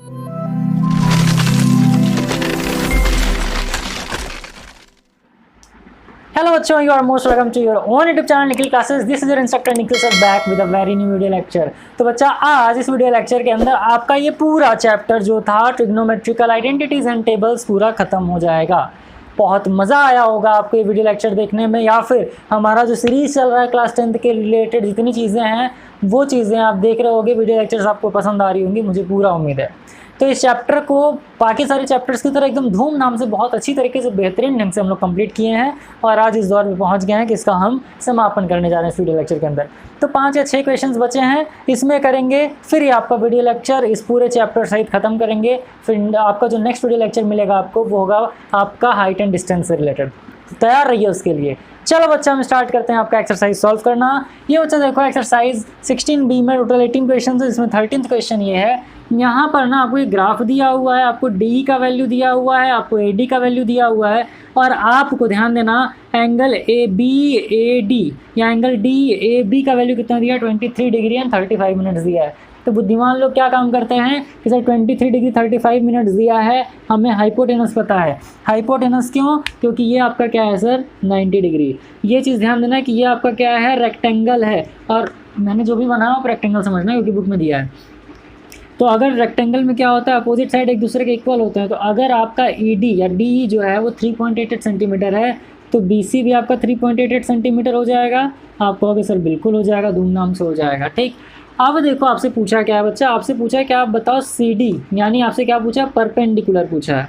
Hello बच्चों, you are most welcome to your own YouTube channel Nikhil classes. This is your instructor Nikhil sir back with a very new video lecture. तो बच्चा, आज इस video lecture के अंदर आपका ये पूरा चैप्टर जो था ट्रिग्नोमेट्रिकल आइडेंटिटीज एंड टेबल्स पूरा खत्म हो जाएगा। बहुत मज़ा आया होगा आपको ये वीडियो लेक्चर देखने में, या फिर हमारा जो सीरीज़ चल रहा है क्लास 10th के रिलेटेड जितनी चीज़ें हैं वो चीज़ें आप देख रहे होगे, वीडियो लेक्चर्स आपको पसंद आ रही होंगी, मुझे पूरा उम्मीद है। तो इस चैप्टर को बाकी सारे चैप्टर्स की तरह एकदम धूमधाम से बहुत अच्छी तरीके से बेहतरीन ढंग से हम लोग कंप्लीट किए हैं और आज इस दौर में पहुंच गए हैं कि इसका हम समापन करने जा रहे हैं इस वीडियो लेक्चर के अंदर। तो 5 या 6 क्वेश्चंस बचे हैं, इसमें करेंगे, फिर ये आपका वीडियो लेक्चर इस पूरे चैप्टर सहित ख़त्म करेंगे। फिर आपका जो नेक्स्ट वीडियो लेक्चर मिलेगा आपको वो होगा आपका हाइट एंड डिस्टेंस से रिलेटेड। तैयार रहिए उसके लिए। चलो बच्चा, हम स्टार्ट करते हैं आपका एक्सरसाइज सॉल्व करना। ये बच्चा देखो, एक्सरसाइज 16B में टोटल 18 क्वेश्चन है, इसमें 13th क्वेश्चन ये है। यहाँ पर ना आपको एक ग्राफ दिया हुआ है, आपको डी का वैल्यू दिया हुआ है, आपको एडी का वैल्यू दिया हुआ है, और आपको ध्यान देना angle A B A D या एंगल डी ए बी का वैल्यू कितना दिया है, 23 डिग्री एंड 35 मिनट्स दिया है। तो बुद्धिमान लोग क्या काम करते हैं कि सर 23 डिग्री 35 मिनट्स दिया है, हमें हाइपोटेनस पता है। हाइपोटेनस क्यों? क्योंकि ये आपका क्या है सर, 90 डिग्री। ये चीज़ ध्यान देना कि ये आपका क्या है, रेक्टेंगल है, और मैंने जो भी बनाया आप रेक्टेंगल समझना क्योंकि बुक में दिया है। तो अगर रेक्टेंगल में क्या होता है, अपोजिट साइड एक दूसरे के इक्वल होते हैं। तो अगर आपका ईडी या डी जो है वो 3.88 सेंटीमीटर है, तो बीसी भी आपका 3.88 सेंटीमीटर हो जाएगा। आप कहोगे सर बिल्कुल हो जाएगा, धूमधाम से हो जाएगा, ठीक। अब देखो आपसे पूछा क्या है बच्चा, आपसे पूछा है क्या, आप बताओ CD, यानी आपसे क्या पूछा है, परपेंडिकुलर पूछा है।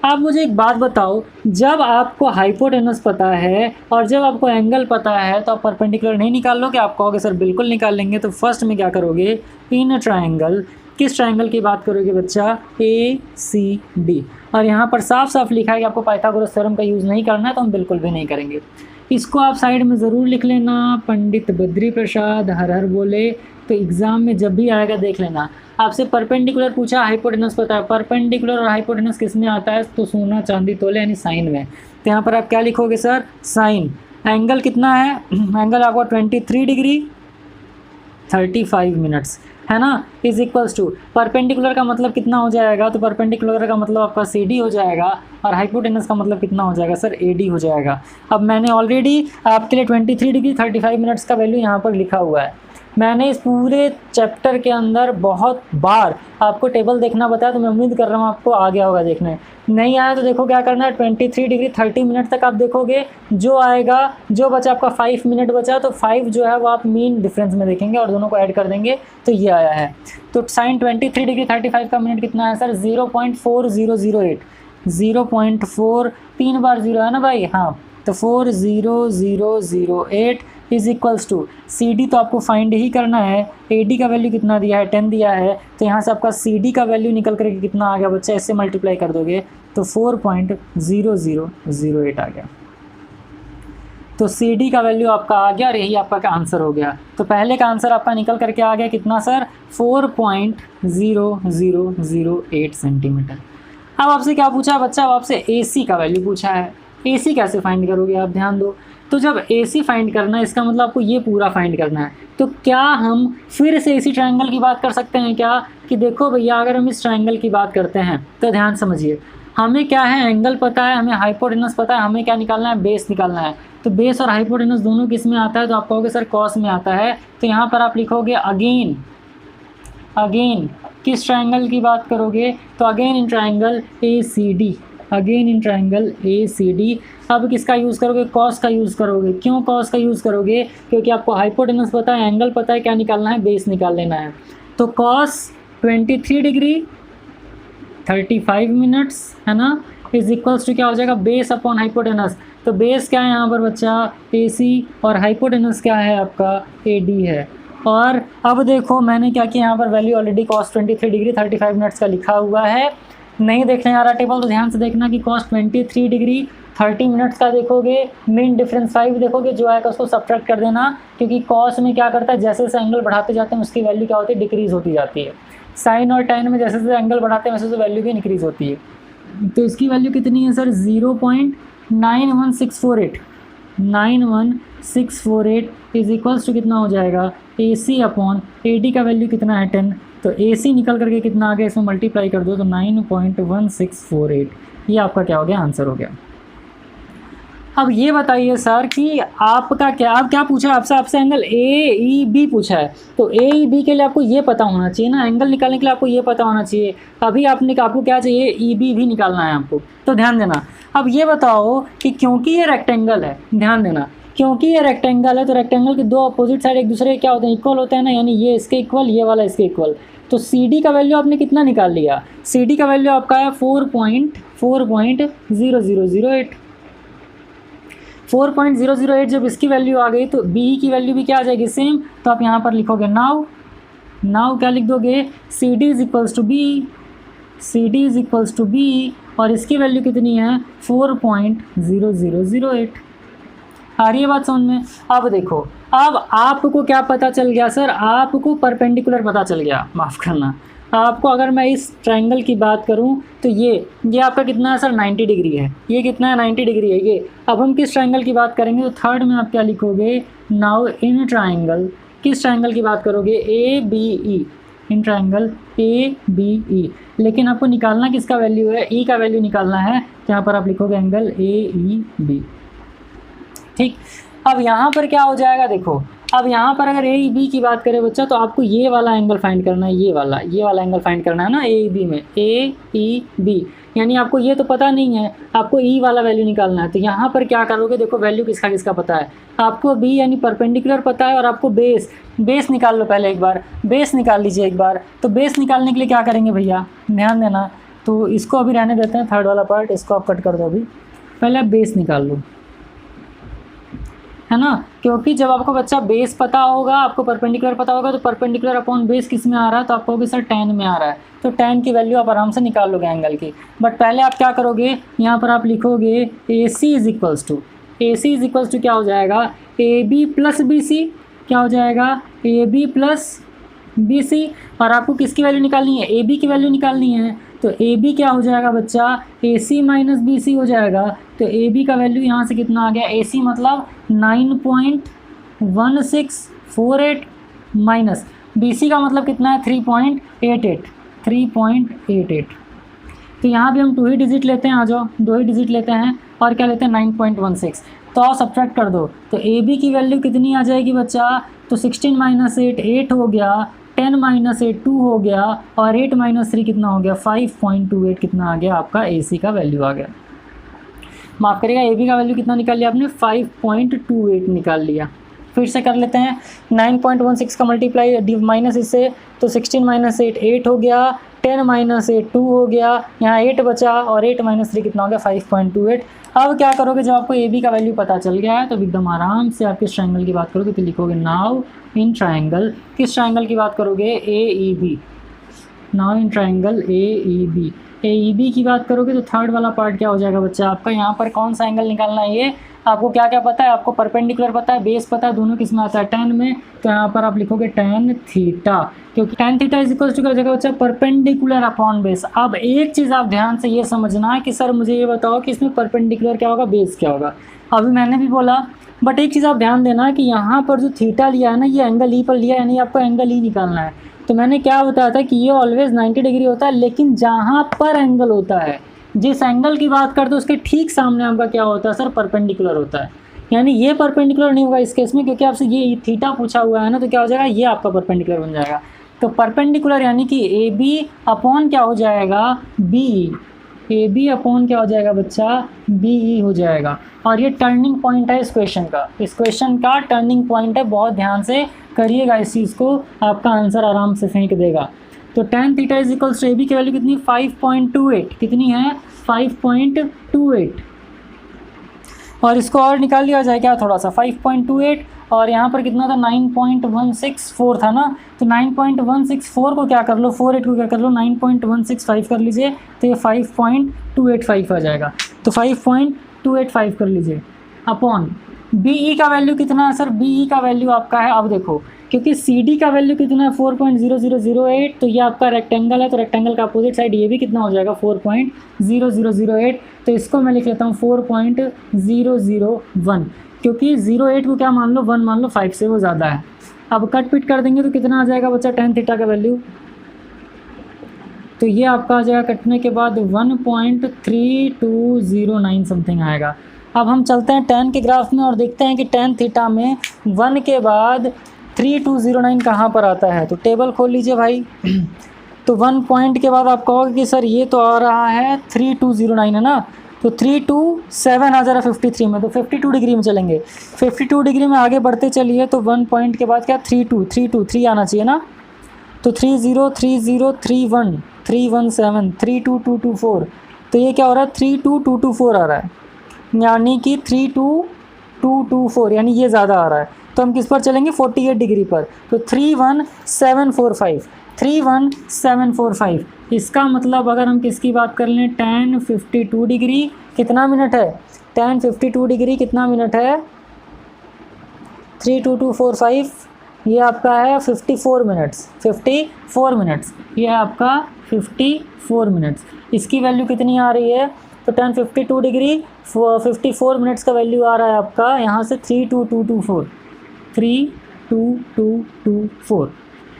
आप मुझे एक बात बताओ, जब आपको हाइपोटेनस पता है और जब आपको एंगल पता है तो आप परपेंडिकुलर नहीं निकाल लोगे? आप कहोगे सर बिल्कुल निकाल लेंगे। तो फर्स्ट में क्या करोगे, इन ट्रायंगल, किस ट्रायंगल की बात करोगे बच्चा, ACD। और यहाँ पर साफ साफ लिखा है कि आपको पाइथागोरस थ्योरम का यूज़ नहीं करना है, तो हम बिल्कुल भी नहीं करेंगे। इसको आप साइड में ज़रूर लिख लेना, पंडित बद्री प्रसाद हर हर बोले। तो एग्ज़ाम में जब भी आएगा देख लेना, आपसे परपेंडिकुलर पूछा, हाइपोटेनस पता है। परपेंडिकुलर और हाइपोटेनस किस में आता है, तो सोना चांदी तोले यानी साइन में। तो यहाँ पर आप क्या लिखोगे सर, साइन। एंगल कितना है, एंगल आपको 23 डिग्री 35 मिनट्स है ना, इज इक्वल्स टू परपेंडिकुलर का मतलब कितना हो जाएगा, तो परपेंडिकुलर का मतलब आपका CD हो जाएगा, और हाइपोटेनस का मतलब कितना हो जाएगा सर, AD हो जाएगा। अब मैंने ऑलरेडी आपके लिए 23 डिग्री 35 मिनट्स का वैल्यू यहाँ पर लिखा हुआ है। मैंने इस पूरे चैप्टर के अंदर बहुत बार आपको टेबल देखना बताया, तो मैं उम्मीद कर रहा हूँ आपको आ गया होगा देखने। नहीं आया तो देखो क्या करना है, 23 डिग्री 30 मिनट तक आप देखोगे, जो आएगा, जो बचा आपका 5 मिनट बचा, तो 5 जो है वो आप मीन डिफरेंस में देखेंगे और दोनों को ऐड कर देंगे, तो ये आया है। तो साइन 23 डिग्री 35 का मिनट कितना है सर, 0.4008। 0.4 3 बार 0 है ना भाई, हाँ, तो 40008 इज इक्वल्स टू CD तो आपको फाइंड ही करना है। AD का वैल्यू कितना दिया है, 10 दिया है, तो यहाँ से आपका CD का वैल्यू निकल करके कितना आ गया बच्चा, इससे मल्टीप्लाई कर दोगे तो 4.0008 आ गया। तो CD का वैल्यू आपका आ गया और यही आपका आंसर हो गया। तो पहले का आंसर आपका निकल करके आ गया कितना सर, 4.0008 सेंटीमीटर। अब आपसे क्या पूछा है बच्चा, अब आपसे AC का वैल्यू पूछा है। AC कैसे फाइंड करोगे आप ध्यान दो। तो जब AC फाइंड करना है, इसका मतलब आपको ये पूरा फाइंड करना है। तो क्या हम फिर से इसी ट्रायंगल की बात कर सकते हैं क्या, कि देखो भैया अगर हम इस ट्रायंगल की बात करते हैं तो ध्यान समझिए, हमें क्या है, एंगल पता है, हमें हाइपोटेनस पता है, हमें क्या निकालना है, बेस निकालना है। तो बेस और हाइपोटेनस दोनों किस में आता है, तो आप कहोगे सर कॉस में आता है। तो यहाँ पर आप लिखोगे अगेन किस ट्रायंगल की बात करोगे, तो again in triangle ACD, again in triangle ACD। अब किसका यूज़ करोगे, कॉस का यूज़ करोगे। क्यों कॉस का यूज़ करोगे, क्योंकि आपको हाइपोटेनस पता है, एंगल पता है, क्या निकालना है, बेस निकाल लेना है। तो कॉस 23 डिग्री 35 मिनट्स है ना, इज इक्वल्स टू क्या हो जाएगा, बेस अपॉन हाइपोटेनस। तो बेस क्या है यहाँ पर बच्चा, AC, और हाइपोटेनस क्या है आपका, AD है। और अब देखो मैंने क्या किया, यहाँ पर value already cos 23 degree 35 minutes का लिखा हुआ है। नहीं देखने आ रहा टेबल तो ध्यान से देखना कि कॉस 23 डिग्री 30 मिनट्स का देखोगे, मीन डिफरेंस 5 देखोगे, जो आएगा उसको सब्ट्रैक्ट कर देना, क्योंकि कॉस में क्या करता है, जैसे जैसे एंगल बढ़ाते जाते हैं उसकी वैल्यू क्या होती है, डिक्रीज़ होती जाती है। साइन और टैन में जैसे जैसे एंगल बढ़ाते हैं वैसे वैसे वैल्यू भी इंक्रीज़ होती है। तो इसकी वैल्यू कितनी है सर, 0.91648। 91648 इज इक्वल्स टू कितना हो जाएगा, AC अपॉन AD का वैल्यू कितना है, 10, तो AC निकल करके कितना आ गया, इसमें मल्टीप्लाई कर दो तो 9.1648, ये आपका क्या हो गया, आंसर हो गया। अब ये बताइए सर कि आपका क्या, अब क्या पूछा आपसे एंगल AEB पूछा है, तो AEB के लिए आपको ये पता होना चाहिए ना, एंगल निकालने के लिए आपको ये पता होना चाहिए। अभी आपको क्या चाहिए, EB भी निकालना है आपको, तो ध्यान देना। अब ये बताओ कि क्योंकि ये रेक्टेंगल है, ध्यान देना, क्योंकि ये रेक्टेंगल है तो रेक्टेंगल के दो अपोजिट साइड एक दूसरे के क्या होते हैं, इक्वल होते हैं ना, यानी ये इसके इक्वल, ये वाला इसके इक्वल। तो CD का वैल्यू आपने कितना निकाल लिया, CD का वैल्यू आपका है 4.0008। 4.008 जब इसकी वैल्यू आ गई तो BE की वैल्यू भी क्या आ जाएगी, सेम। तो आप यहाँ पर लिखोगे नाउ क्या लिख दोगे, CD is equals to B, और इसकी वैल्यू कितनी है, 4.0008। आ रही है बात समझ में। अब देखो, अब आपको क्या पता चल गया सर, आपको परपेंडिकुलर पता चल गया, माफ़ करना, आपको अगर मैं इस ट्रायंगल की बात करूं तो ये आपका कितना है सर, 90 डिग्री है, ये कितना है, 90 डिग्री है ये। अब हम किस ट्रायंगल की बात करेंगे, तो थर्ड में आप क्या लिखोगे, नाउ इन ट्रायंगल, किस ट्रायंगल की बात करोगे, ABE, इन ट्रायंगल ABE। लेकिन आपको निकालना किसका वैल्यू है, E का वैल्यू निकालना है, तो यहाँ पर आप लिखोगे एंगल AEB, ठीक। अब यहाँ पर क्या हो जाएगा, देखो अब यहाँ पर अगर AEB की बात करें बच्चा, तो आपको ये वाला एंगल फाइंड करना है, ये वाला एंगल फाइंड करना है ना AEB में, AEB, यानी आपको ये तो पता नहीं है, आपको E वाला वैल्यू निकालना है। तो यहाँ पर क्या करोगे, देखो वैल्यू किसका किसका पता है, आपको B यानी परपेंडिकुलर पता है, और आपको बेस निकाल लो, पहले एक बार बेस निकाल लीजिए एक बार। तो बेस निकालने के लिए क्या करेंगे भैया, ध्यान देना, तो इसको अभी रहने देते हैं, थर्ड वाला पार्ट इसको आप कट कर दो अभी, पहले आप बेस निकाल लो, है ना, क्योंकि जब आपको बच्चा बेस पता होगा, आपको परपेंडिकुलर पता होगा, तो परपेंडिकुलर अपॉन बेस किस में आ रहा है, तो आपको भी सर tan में आ रहा है, तो tan की वैल्यू आप आराम से निकाल लोगे एंगल की। बट पहले आप क्या करोगे, यहाँ पर आप लिखोगे AC इज इक्वल्स टू क्या हो जाएगा, AB प्लस BC, क्या हो जाएगा, AB प्लस BC, और आपको किसकी वैल्यू निकालनी है, AB की वैल्यू निकालनी है। तो AB क्या हो जाएगा बच्चा, AC माइनस BC हो जाएगा। तो AB का वैल्यू यहाँ से कितना आ गया, AC मतलब 9.1648 माइनस BC का मतलब कितना है, 3.88। तो यहाँ भी हम 2 ही डिजिट लेते हैं, आ जाओ 2 ही डिजिट लेते हैं, और क्या लेते हैं 9.16, तो आप सब्ट्रैक्ट कर दो। तो AB की वैल्यू कितनी आ जाएगी बच्चा, तो 16 माइनस 8 हो गया, 10 माइनस 8 2 हो गया, और 8 माइनस 3 कितना हो गया, 5.28 कितना आ गया, आपका AC का वैल्यू आ गया। माफ़ करिएगा, AB का वैल्यू कितना निकाल लिया आपने, 5.28 निकाल लिया। फिर से कर लेते हैं, 9.16 का मल्टीप्लाई माइनस इससे, तो 16 माइनस 8 हो गया, 10 माइनस 8 2 हो गया, यहाँ 8 बचा, और 8 माइनस 3 कितना हो गया, 5.28। अब क्या करोगे, जब आपको AB का वैल्यू पता चल गया है, तो एकदम आराम से आप किस ट्रायंगल की बात करोगे, तो लिखोगे नाउ इन ट्रायंगल, किस ट्रायंगल की बात करोगे, AEB, now in triangle AEB की बात करोगे, तो थर्ड वाला पार्ट क्या हो जाएगा बच्चा आपका, यहाँ पर कौन सा एंगल निकालना है, ये आपको क्या क्या पता है, आपको परपेंडिकुलर पता है, बेस पता है, दोनों किस में आता है, tan में। तो यहाँ पर आप लिखोगे tan थीटा, क्योंकि tan theta is equal to क्या हो जाएगा बच्चा, परपेंडिकुलर अपॉन बेस। अब एक चीज़ आप ध्यान से ये समझना है कि सर मुझे ये बताओ कि इसमें परपेंडिकुलर क्या होगा, बेस क्या होगा। अभी मैंने भी बोला, बट एक चीज़ आप ध्यान देना कि यहाँ पर जो थीटा लिया है ना, ये एंगल ई पर लिया है, यानी आपको एंगल ई निकालना है। तो मैंने क्या बताया था कि ये ऑलवेज 90 डिग्री होता है, लेकिन जहाँ पर एंगल होता है, जिस एंगल की बात करते हैं उसके ठीक सामने आपका क्या होता है सर, परपेंडिकुलर होता है। यानी ये परपेंडिकुलर नहीं होगा इस केस में, क्योंकि आपसे ये थीटा पूछा हुआ है ना, तो क्या हो जाएगा, ये आपका परपेंडिकुलर बन जाएगा। तो परपेंडिकुलर यानी कि AB अपॉन क्या हो जाएगा, BE, AB अपॉन क्या हो जाएगा बच्चा, BE हो जाएगा। और ये टर्निंग पॉइंट है इस क्वेश्चन का, इस क्वेश्चन का टर्निंग पॉइंट है, बहुत ध्यान से करिएगा इस चीज़ को, आपका आंसर आराम से फेंक देगा। तो tan theta is equals to AB की वैल्यू कितनी, 5.28, कितनी है, 5.28, और इसको और निकाल लिया जाए क्या, थोड़ा सा 5.28, और यहाँ पर कितना था, 9.164 था ना, तो 9.164 को क्या कर लो, 48 को क्या कर लो, 9.165 कर लीजिए, तो ये 5.285 आ जाएगा। तो 5.285 कर लीजिए अपॉन BE का वैल्यू कितना है सर, BE का वैल्यू आपका है, अब देखो क्योंकि CD का वैल्यू कितना है, 4.0008, तो ये आपका रेक्टेंगल है, तो रेक्टेंगल का अपोजिट साइड ये भी कितना हो जाएगा, 4.0008, तो इसको मैं लिख लेता हूँ 4.001, क्योंकि 08 को क्या मान लो, 1 मान लो, 5 से वो ज़्यादा है। अब कट पिट कर देंगे तो कितना आ जाएगा बच्चा tan थीटा का वैल्यू, तो ये आपका आ जाएगा कटने के बाद 1.3209 समथिंग आएगा। अब हम चलते हैं tan के ग्राफ में और देखते हैं कि tan थीटा में 1 के बाद 3209 कहाँ पर आता है। तो टेबल खोल लीजिए भाई। तो 1 पॉइंट के बाद आप कहोगे कि सर ये तो आ रहा है 3209 है ना, तो 327 आ जा रहा है 53 में, तो 52 डिग्री में चलेंगे। 52 डिग्री में आगे बढ़ते चलिए तो 1 पॉइंट के बाद क्या 3 आना चाहिए ना, तो 303031 317 32224, तो ये क्या हो रहा है 32224 आ रहा है, यानी कि 32224, यानी ये ज़्यादा आ रहा है। तो हम किस पर चलेंगे 48 डिग्री पर, तो 31745। इसका मतलब अगर हम किसकी बात कर लें tan 52 डिग्री कितना मिनट है, tan 52 डिग्री कितना मिनट है 32245, ये आपका है 54 मिनट्स, ये है आपका 54 मिनट्स। इसकी वैल्यू कितनी आ रही है, तो tan 52 डिग्री 54 मिनट्स का वैल्यू आ रहा है आपका यहाँ से 32224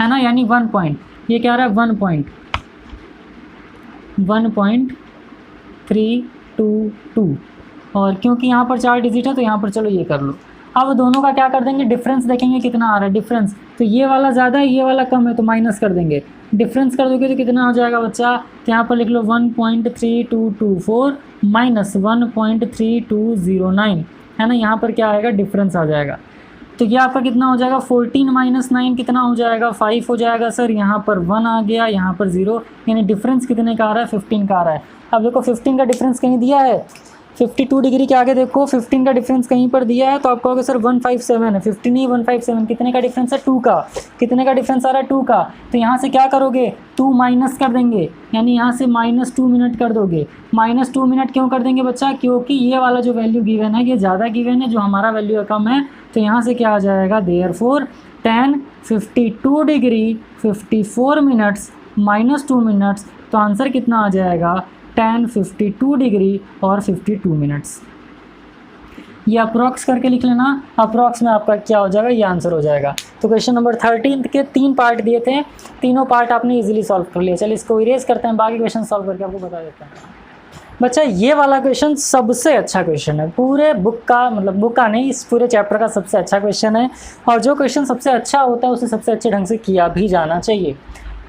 है ना, यानी 1 पॉइंट, ये क्या आ रहा है 1.322, और क्योंकि यहाँ पर 4 डिजिट है तो यहाँ पर चलो ये कर लो। अब दोनों का क्या कर देंगे, डिफरेंस देखेंगे कितना आ रहा है डिफरेंस, तो ये वाला ज़्यादा है ये वाला कम है, तो माइनस कर देंगे। डिफरेंस कर दोगे तो कितना हो जाएगा बच्चा, तो यहाँ पर लिख लो 1.3224 माइनस 1.3209 है ना, यहाँ पर क्या आएगा डिफरेंस आ जाएगा। तो ये आपका कितना हो जाएगा 14 माइनस 9 कितना हो जाएगा 5 हो जाएगा सर, यहाँ पर 1 आ गया, यहाँ पर 0, यानी डिफरेंस कितने का आ रहा है 15 का आ रहा है। अब देखो 15 का डिफरेंस कहीं दिया है, 52 डिग्री के आगे देखो 15 का डिफरेंस कहीं पर दिया है, तो आप कहोगे सर 157 है, 15 नहीं 157, कितने का डिफरेंस है 2 का, कितने का डिफरेंस आ रहा है 2 का, तो यहाँ से क्या करोगे 2 माइनस कर देंगे, यानी यहाँ से -2 मिनट कर दोगे। -2 मिनट क्यों कर देंगे बच्चा, क्योंकि ये वाला जो वैल्यू गिवन है ये ज़्यादा गिवन है, जो हमारा वैल्यू कम है, तो यहाँ से क्या आ जाएगा therefore tan 52 degree 54 minutes -2 minutes, तो आंसर कितना आ जाएगा tan 52 डिग्री और 52 मिनट्स। ये अप्रॉक्स करके लिख लेना, अप्रॉक्स में आपका क्या हो जाएगा, ये आंसर हो जाएगा। तो क्वेश्चन नंबर 13 के 3 पार्ट दिए थे, तीनों पार्ट आपने इजीली सॉल्व कर लिया। चलिए इसको इरेज करते हैं, बाकी क्वेश्चन सॉल्व करके आपको बता देते हैं। बच्चा ये वाला क्वेश्चन सबसे अच्छा क्वेश्चन है पूरे बुक का, मतलब बुक का नहीं, इस पूरे चैप्टर का सबसे अच्छा क्वेश्चन है, और जो क्वेश्चन सबसे अच्छा होता है उसे सबसे अच्छे ढंग से किया भी जाना चाहिए।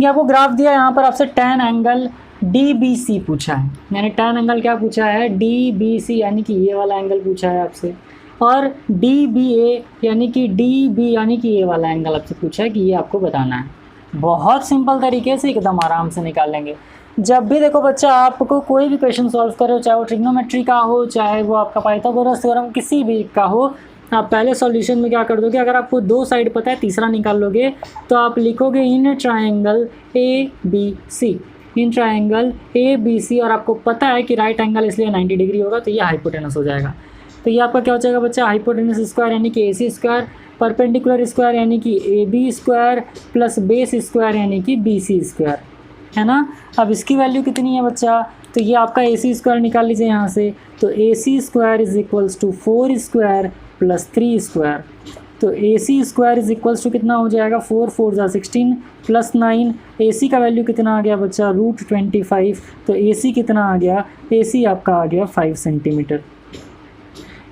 ये आपको ग्राफ दिया है, यहाँ पर आपसे tan एंगल DBC पूछा है, यानी tan एंगल क्या पूछा है DBC, यानी कि ये वाला एंगल पूछा है आपसे, और DBA यानी कि DB यानी कि ये वाला एंगल आपसे पूछा है कि ये आपको बताना है। बहुत सिंपल तरीके से एकदम आराम से निकाल लेंगे। जब भी देखो बच्चा आपको कोई भी क्वेश्चन सॉल्व करो, चाहे वो ट्रिग्नोमेट्री का हो, चाहे वो आपका पाइथागोरस थ्योरम किसी भी का हो, आप पहले सॉल्यूशन में क्या कर दोगे, अगर आपको 2 साइड पता है तीसरा निकाल लोगे, तो आप लिखोगे in triangle ABC, in triangle ABC, और आपको पता है कि राइट एंगल इसलिए 90 डिग्री होगा, तो ये हाइपोटेनस हो जाएगा। तो ये आपका क्या हो जाएगा बच्चा, हाइपोटेनस स्क्वायर यानी कि AC स्क्वायर, परपेंडिकुलर स्क्वायर यानी कि AB square, plus base square यानी कि BC स्क्वायर, है ना। अब इसकी वैल्यू कितनी है बच्चा, तो ये आपका AC स्क्वायर निकाल लीजिए यहाँ से, तो AC square is equals to 4 square plus 3 square, तो AC square is equals to कितना हो जाएगा 4 4 जा 16 प्लस 9, AC का वैल्यू कितना आ गया बच्चा √25, तो AC कितना आ गया, AC आपका आ गया 5 सेंटीमीटर,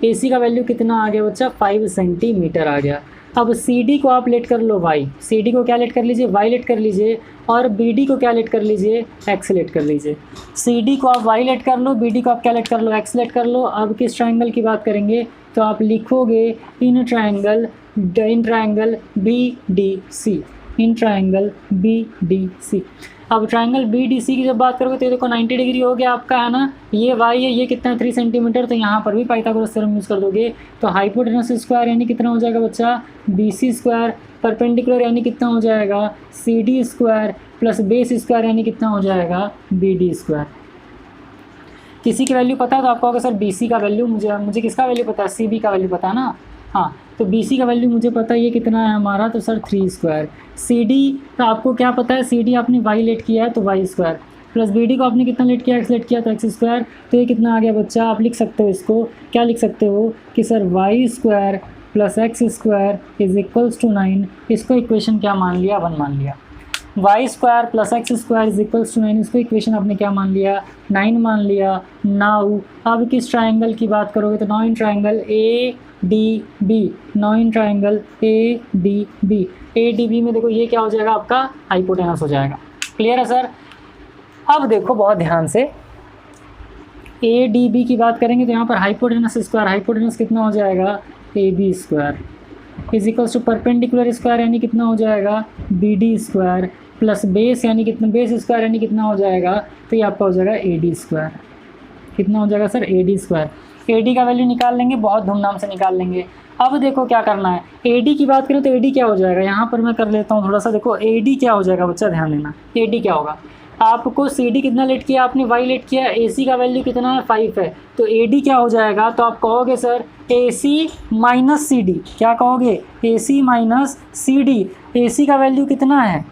AC का वैल्यू कितना आ गया बच्चा 5 सेंटीमीटर आ गया। अब CD को आप लेट कर लो y, CD को क्या लेट कर लीजिए y लेट कर लीजिए, और BD को क्या लेट कर लीजिए x लेट कर लीजिए। CD को आप y लेट कर लो, BD को आप क्या लेट कर लो x लेट कर लो। अब किस ट्रायंगल की बात करेंगे, तो आप लिखोगे in triangle BDC, in triangle BDC। अब ट्रायंगल BDC की जब बात करोगे तो देखो 90 डिग्री हो गया आपका, है ना, ये y है, ये कितना 3 सेंटीमीटर, तो यहाँ पर भी पाइथागोरस थ्योरम यूज़ कर दोगे, तो हाइपोटेनस स्क्वायर यानी कितना हो जाएगा बच्चा BC स्क्वायर, परपेंडिकुलर यानी कितना हो जाएगा CD square, plus base square यानी कितना हो जाएगा BD स्क्वायर। किसी की वैल्यू पता है तो आपको सर BC का वैल्यू मुझे किसका वैल्यू पता है, CB का वैल्यू पता है ना, हाँ, तो BC का वैल्यू मुझे पता है, ये कितना है हमारा, तो सर 3 स्क्वायर। CD तो आपको क्या पता है, CD आपने y लेट किया है तो y स्क्वायर, प्लस BD को आपने कितना लेट किया x लेट किया तो x स्क्वायर, तो ये कितना आ गया बच्चा, आप लिख सकते हो इसको, क्या लिख सकते हो कि sir y square plus x square is equals to 9, इसको इक्वेशन क्या मान लिया 1 मान लिया। Y square plus X square is equals to 9। इसको इक्वेशन आपने क्या मान लिया, 9 मान लिया। नाउ अब किस ट्राइंगल की बात करोगे तो now in triangle A D B, now in triangle A D B. A D B में देखो ये क्या हो जाएगा आपका हाइपोटेनस हो जाएगा। क्लियर है सर। अब देखो बहुत ध्यान से, ए डी बी की बात करेंगे तो यहाँ पर हाइपोटेनस स्क्वायर, हाइपोटेनस कितना हो जाएगा A B square is equals to perpendicular square यानी कितना हो जाएगा B D square plus base यानी कितना, बेस स्क्वायर यानी कितना हो जाएगा तो ये आपका हो जाएगा ए डी स्क्वायर। कितना हो जाएगा sir A D square. A D का वैल्यू निकाल लेंगे, बहुत धूमधाम से निकाल लेंगे। अब देखो क्या करना है, ए डी की बात करें तो ए डी क्या हो जाएगा, यहाँ पर मैं कर लेता हूँ थोड़ा सा। देखो ए डी क्या हो जाएगा बच्चा, ध्यान देना। ए डी क्या होगा, आपको सी डी कितना लेट किया आपने, वाई लेट किया, ए सी का वैल्यू कितना है 5 है, तो ए डी क्या हो जाएगा, तो आप कहोगे सर ए सी माइनस सी डी। क्या कहोगे, ए सी माइनस सी डी। ए सी का वैल्यू कितना है,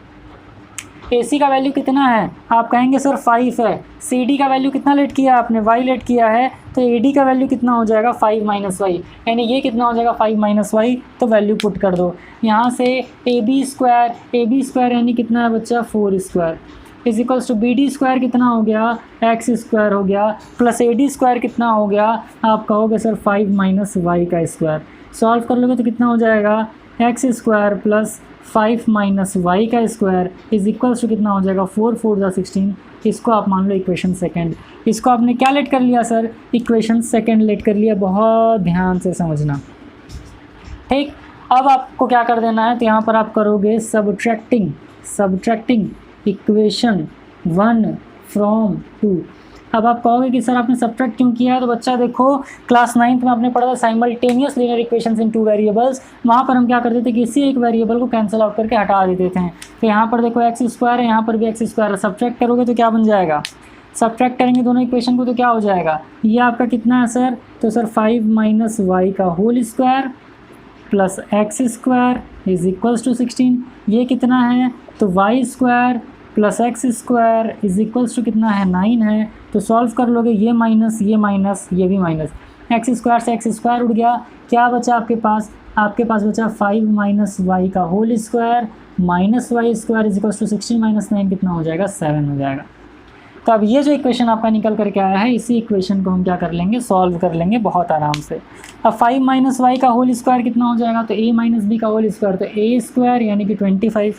ए सी का वैल्यू कितना है, आप कहेंगे सर 5 है। सी डी का वैल्यू कितना लेट किया आपने, वाई लेट किया है, तो ए डी का वैल्यू कितना हो जाएगा 5 माइनस वाई, यानी ये कितना हो जाएगा 5 माइनस वाई। तो वैल्यू पुट कर दो यहाँ से। ए बी स्क्वायर यानी कितना है बच्चा 4 square is equals to B D square कितना हो गया एक्स स्क्वायर हो गया, प्लस ए डी स्क्वायर कितना हो गया, आप कहोगे सर 5 माइनस वाई का स्क्वायर। सॉल्व कर लोगे तो कितना हो जाएगा X square plus 5 minus Y का स्क्वायर इज इक्वल्स टू कितना हो जाएगा 4 4 जा 16। इसको आप मान लो इक्वेशन सेकंड। इसको आपने क्या लेट कर लिया सर, इक्वेशन सेकंड लेट कर लिया। बहुत ध्यान से समझना, ठीक। अब आपको क्या कर देना है, तो यहाँ पर आप करोगे सब्ट्रैक्टिंग इक्वेशन 1 फ्रॉम 2। अब आप कहोगे कि सर आपने सब्ट्रैक्ट क्यों किया है, तो बच्चा देखो क्लास 9th में आपने पढ़ा था साइमल्टेनियस लीनियर इक्वेशंस इन 2 वेरिएबल्स। वहाँ पर हम क्या करते थे, किसी एक वेरिएबल को कैंसिल आउट करके हटा देते थे। तो यहाँ पर देखो एक्स स्क्वायर है, यहाँ पर भी एक्स स्क्वायर है। सब्ट्रैक्ट करोगे तो क्या बन जाएगा, सब्ट्रैक्ट करेंगे दोनों इक्वेशन को तो क्या हो जाएगा, ये आपका कितना है सर, तो सर 5 माइनस वाई का whole square plus X square is equals to 16। ये कितना है, तो Y square plus X square is equals to कितना है 9 है। तो सॉल्व कर लोगे, ये माइनस ये माइनस ये भी माइनस, एक्स स्क्वायर से एक्स स्क्वायर उड़ गया। क्या बचा आपके पास, आपके पास बचा 5 माइनस वाई का whole square minus Y square is equals to 16 minus 9 कितना हो जाएगा 7 हो जाएगा। तो अब ये जो इक्वेशन आपका निकल करके आया है, इसी इक्वेशन को हम क्या कर लेंगे, सॉल्व कर लेंगे बहुत आराम से। अब 5 माइनस वाई का होल स्क्वायर कितना हो जाएगा, तो ए माइनस बी का होल स्क्वायर, तो ए स्क्वायर यानी कि 25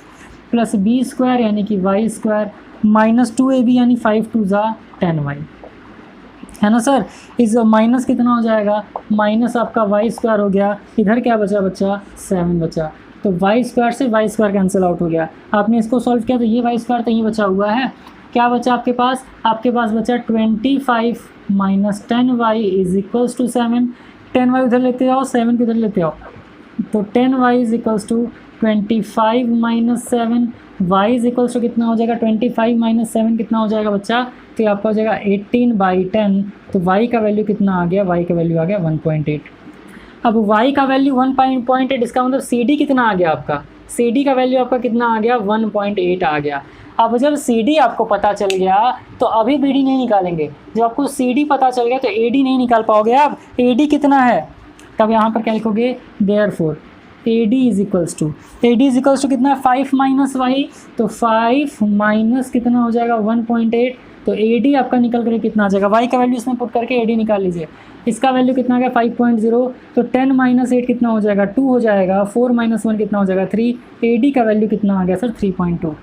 प्लस बी स्क्वायर यानी कि वाई स्क्वायर माइनस 2ab यानी 5 2 जा 10y, है ना सर। इस माइनस कितना हो जाएगा, माइनस आपका वाई स्क्वायर हो गया, इधर क्या बचा बच्चा 7 बचा। तो वाई स्क्वायर से वाई स्क्वायर कैंसिल आउट हो गया। आपने इसको सॉल्व किया तो ये वाई स्क्वायर तो यहीं बचा हुआ है। क्या बचा आपके पास, आपके पास बचा 25 minus 10y is equals to 7। 10y उधर लेते जाओ, 7 किधर लेते आओ, तो 10y is equals to 25 minus 7, y is equals to कितना हो जाएगा 25 माइनस 7 कितना हो जाएगा बच्चा, तो ये आपका हो जाएगा 18/10। तो y का वैल्यू कितना आ गया, y का वैल्यू आ गया 1.8। अब y का वैल्यू 1.8, इसका मतलब CD कितना आ गया आपका, CD का वैल्यू आपका कितना आ गया 1.8 आ गया। अब जब CD आपको पता चल गया तो अभी BD नहीं निकालेंगे, जब आपको CD पता चल गया तो AD नहीं निकाल पाओगे आप। AD कितना है, तब यहाँ पर क्या लिखोगे, therefore AD is equals to कितना है 5 माइनस वाई, तो 5 माइनस कितना हो जाएगा 1.8, तो AD आपका निकल कर कितना आ जाएगा, y का वैल्यू इसमें पुट करके AD निकाल लीजिए। इसका वैल्यू कितना आ गया 5.0, तो 10 माइनस 8 कितना हो जाएगा 2 हो जाएगा, 4 माइनस 1 कितना हो जाएगा 3। AD का वैल्यू कितना आ गया सर 3.2।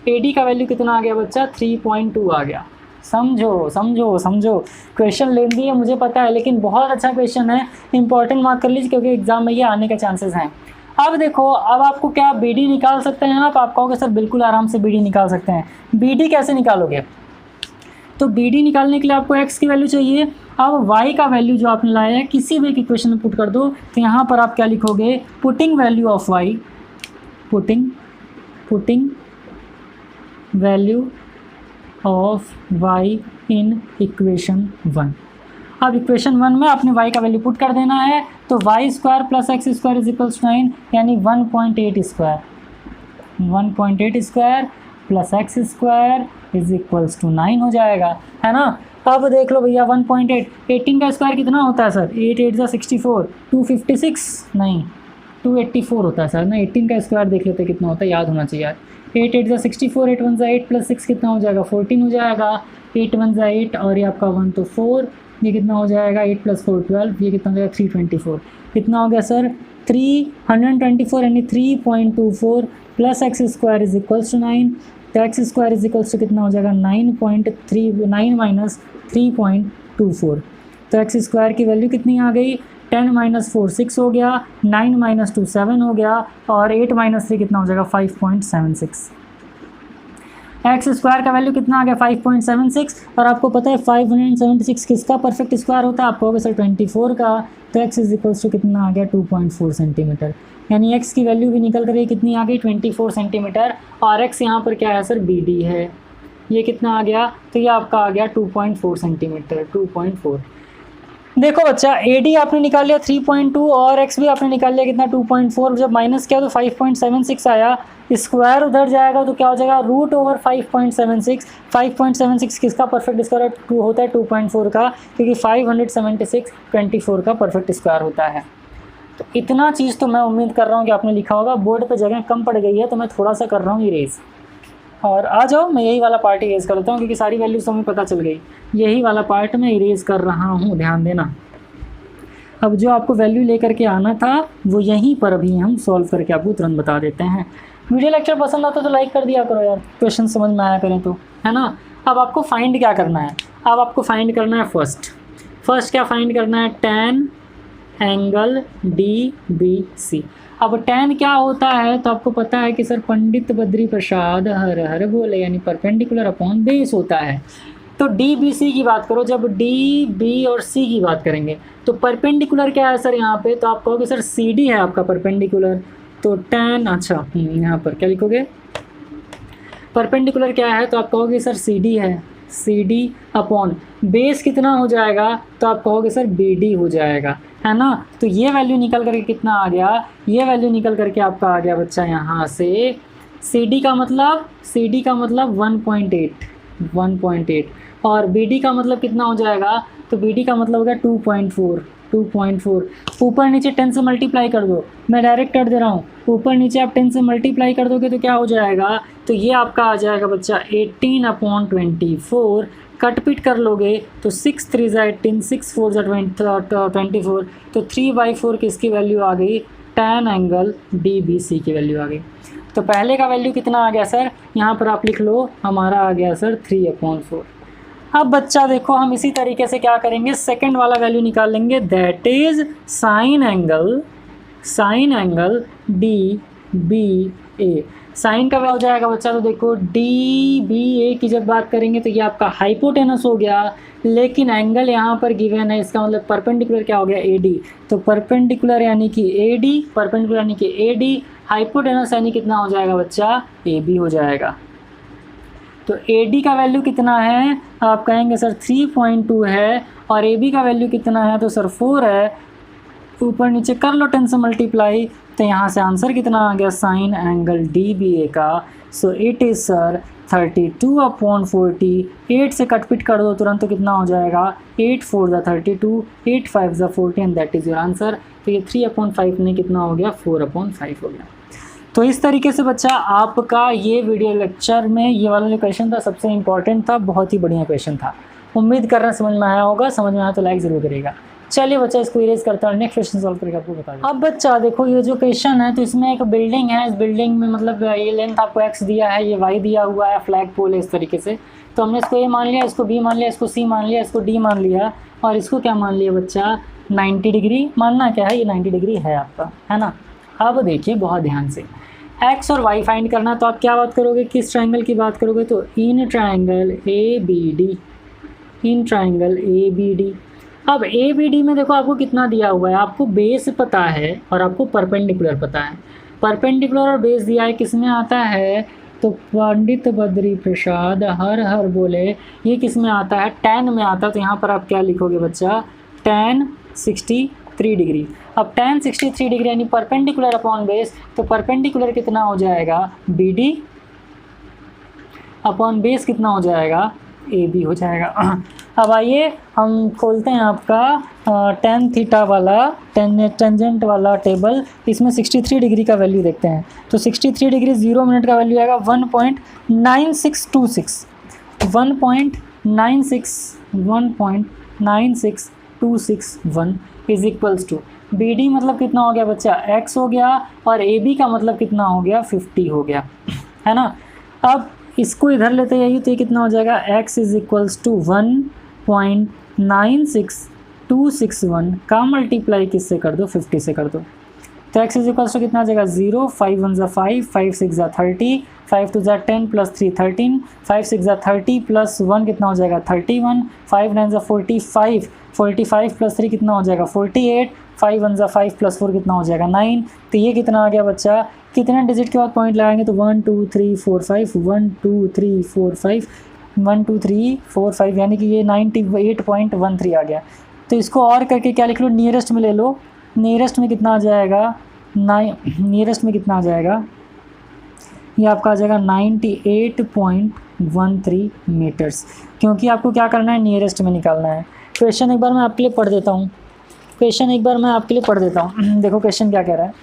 AD का वैल्यू कितना आ गया बच्चा 3.2 आ गया। समझो क्वेश्चन लेंदी है मुझे पता है, लेकिन बहुत अच्छा क्वेश्चन है, इंपॉर्टेंट मार्क कर लीजिए क्योंकि एग्जाम में ये आने के चांसेस हैं। अब देखो, अब आपको क्या BD निकाल सकते हैं आप कहोगे सर बिल्कुल आराम से BD निकाल सकते हैं। BD कैसे निकालोगे, तो BD निकालने के लिए आपको x की वैल्यू चाहिए। अब y का वैल्यू जो आपने लाया है किसी भी एक इक्वेशन में पुट कर दो, तो यहाँ पर आप क्या लिखोगे, putting value of y, putting value of y in equation 1। अब इक्वेशन 1 में आपने y का वैल्यू पुट कर देना है, तो Y square plus X square is equals to 9 यानी 1.8 square plus X square is equals to 9 हो जाएगा, है ना। अब देख लो भैया 1.8, 18 का स्क्वायर कितना होता है सर, 8 8 जा 64, 256 नहीं 284 होता है सर ना। 18 का स्क्वायर देख लेते कितना होता है, याद होना चाहिए यार। 8 8 64, 8 1 8 प्लस 6 कितना हो जाएगा 14 हो जाएगा। 8 1 8 और ये आपका 1 तो 4, ये कितना हो जाएगा 8 + 4 12, ये कितना हो जाएगा 324। कितना हो गया सर 324 यानी 3.24 plus X square is equals to 9। तो X square is equals to कितना हो जाएगा 9.39 माइनस 3.24। तो एक्स स्क्वायर की वैल्यू कितनी आ गई 10 - 4 6 हो गया, 9 - 2 7 हो गया और 8 - 3 कितना हो जाएगा 5.76। एक्स स्क्वायर का वैल्यू कितना आ गया 5.76 और आपको पता है 576 किसका परफेक्ट स्क्वायर होता है, आपको होगा सर 24 का। तो एक्स इज इक्वल्स टू कितना आ गया 2.4 सेंटीमीटर, यानी एक्स की वैल्यू भी निकल कर कितनी आ गई 24 सेंटीमीटर और एक्स यहाँ पर क्या है सर BD है। ये कितना आ गया, तो ये आपका आ गया 2.4 सेंटीमीटर 2.4। देखो बच्चा AD आपने निकाल लिया 3.2 और एक्स भी आपने निकाल लिया कितना 2.4। जब माइनस किया तो 5.76 आया, स्क्वायर उधर जाएगा तो क्या हो जाएगा √5.76। 5.76 किसका परफेक्ट स्क्वायर होता है 2.4 का, क्योंकि 576 24 का परफेक्ट स्क्वायर होता है। तो इतना चीज़ तो मैं उम्मीद कर रहा हूँ कि आपने लिखा होगा। बोर्ड पे जगह कम पड़ गई है तो मैं थोड़ा सा कर रहा हूँ इरेज। और आ जाओ मैं यही वाला पार्ट इरेज कर लेता हूँ क्योंकि सारी वैल्यूज तो हमें पता चल गई। यही वाला पार्ट मैं इरेज कर रहा हूँ, ध्यान देना। अब जो आपको वैल्यू लेकर के आना था वो यहीं पर अभी हम सॉल्व करके आपको तुरंत बता देते हैं। वीडियो लेक्चर पसंद आता तो लाइक कर दिया करो यार, क्वेश्चन समझ में आया करें तो, है ना। अब आपको फाइंड क्या करना है, अब आपको फाइंड करना है फर्स्ट क्या फाइंड करना है tan एंगल DBC। अब tan क्या होता है तो आपको पता है कि सर पंडित बद्री प्रसाद हर हर बोले, यानी परपेंडिकुलर अपॉन बेस होता है। तो DBC की बात करो, जब DB और C की बात करेंगे तो परपेंडिकुलर क्या है सर यहाँ पे, तो आप कहोगे सर CD है आपका परपेंडिकुलर। तो tan, अच्छा यहाँ पर क्या लिखोगे परपेंडिकुलर क्या है तो आप कहोगे सर CD है, CD अपॉन बेस कितना हो जाएगा तो आप कहोगे सर BD हो जाएगा, है ना। तो ये वैल्यू निकल करके कितना आ गया, ये वैल्यू निकल करके आपका आ गया बच्चा यहाँ से CD का मतलब 1.8 और BD का मतलब कितना हो जाएगा, तो BD का मतलब हो गया 2.4। ऊपर नीचे 10 से मल्टीप्लाई कर दो, मैं डायरेक्ट कर दे रहा हूँ। ऊपर नीचे आप 10 से मल्टीप्लाई कर दोगे तो क्या हो जाएगा, तो ये आपका आ जाएगा बच्चा 18/24। कटपिट कर लोगे तो 6 3 = 18, 6 4 = 24। तो 3/4 किसकी वैल्यू आ गई, tan एंगल DBC की वैल्यू आ गई। तो पहले का वैल्यू कितना आ गया सर, यहाँ पर आप लिख लो, हमारा आ गया सर 3/4। अब बच्चा देखो हम इसी तरीके से क्या करेंगे, सेकंड वाला वैल्यू निकाल लेंगे, that is sine angle DBA। Sine का क्या हो जाएगा बच्चा, तो देखो DBA की जब बात करेंगे तो ये आपका हाइपोटेनस हो गया, लेकिन एंगल यहाँ पर गिवन है, इसका मतलब परपेंडिकुलर क्या हो गया AD। तो परपेंडिकुलर यानी कि AD, हाइपोटेनस यानी कितना हो जाएगा बच्चा AB हो जाएगा। तो AD का वैल्यू कितना है, आप कहेंगे सर 3.2 है और AB का वैल्यू कितना है, तो सर 4 है। ऊपर नीचे कर लो 10 से मल्टीप्लाई, तो यहाँ से आंसर कितना आ गया साइन एंगल DBA का। So it is sir 32/40। 8 से कटपिट कर दो तुरंत तो कितना हो जाएगा 8 4 = 32, 8 5 = 40 and that is your answer. तो ये 3/5 में कितना हो गया 4/5 हो गया। तो इस तरीके से बच्चा आपका ये वीडियो लेक्चर में ये वाला जो क्वेश्चन था सबसे इम्पॉर्टेंट था, बहुत ही बढ़िया क्वेश्चन था। उम्मीद कर रहा समझ में आया होगा, समझ में आया तो लाइक ज़रूर करेगा। चलिए बच्चा इसको इरेज करता हूँ, नेक्स्ट क्वेश्चन सॉल्व करके आपको बता दूँ। अब बच्चा देखो ये जो क्वेश्चन है तो इसमें एक बिल्डिंग है, इस बिल्डिंग में मतलब ये लेंथ आपको x दिया है, ये y दिया हुआ है, फ्लैग पोल है इस तरीके से। तो हमने इसको A मान लिया, इसको B मान लिया, इसको C मान लिया, इसको D मान लिया और इसको क्या मान लिया बच्चा 90 डिग्री। मानना क्या है, ये 90 डिग्री है आपका, है ना। अब देखिए बहुत ध्यान से, x और y फाइंड करना, तो आप क्या बात करोगे, किस ट्राइंगल की बात करोगे, तो इन ट्राइंगल ABD। अब ABD में देखो आपको कितना दिया हुआ है, आपको बेस पता है और आपको परपेंडिकुलर पता है। परपेंडिकुलर और बेस दिया है, किस में आता है, तो पंडित बद्री प्रसाद हर हर बोले, ये किस में आता है, tan में आता है। तो यहाँ पर आप क्या लिखोगे बच्चा tan 63 डिग्री। अब tan 63 डिग्री यानी परपेंडिकुलर अपॉन बेस, तो परपेंडिकुलर कितना हो जाएगा BD अपॉन बेस कितना हो जाएगा AB हो जाएगा। अब आइए हम खोलते हैं आपका टेन थीटा वाला टेंजेंट वाला टेबल। इसमें 63 डिग्री का वैल्यू देखते हैं। तो 63 डिग्री 0 मिनट का वैल्यू आएगा 1.9626 1.96261 इज इक्वल्स टू BD मतलब कितना हो गया बच्चा x हो गया, और AB का मतलब कितना हो गया 50 हो गया, है ना। अब इसको इधर लेते जाइए तो ये कितना हो जाएगा x इज इक्वल्स टू 1.96261 का मल्टीप्लाई किससे कर दो 50 से कर दो। तो x इज इक्वल्स टू कितना हो जाएगा 0, 5 1 ज़ा 5, 5 6 ज़ा 30, 5 2 ज़ा 10 प्लस 3 13, 5 6 ज़ा 30 प्लस 1 कितना हो जाएगा 31, 5 9 ज़ा 45, 45 प्लस 3 कितना हो जाएगा 48, 5 1 ज़ा 5 प्लस 4 कितना हो जाएगा 9। तो ये कितना आ गया बच्चा, कितने डिजिट के बाद पॉइंट लगाएंगे तो 1 2 3 4 5 1 2 3 4 5 1 2 3 4 5 यानी कि ये 98.13 आ गया। तो इसको और करके क्या लिख लो, नियरेस्ट में ले लो। नियरेस्ट में कितना आ जाएगा नियरेस्ट में कितना आ जाएगा, ये आपका आ जाएगा 98.13 मीटर्स, क्योंकि आपको क्या करना है नियरेस्ट में निकालना है। क्वेश्चन एक बार मैं आपके लिए पढ़ देता हूँ। देखो क्वेश्चन क्या कह रहा है।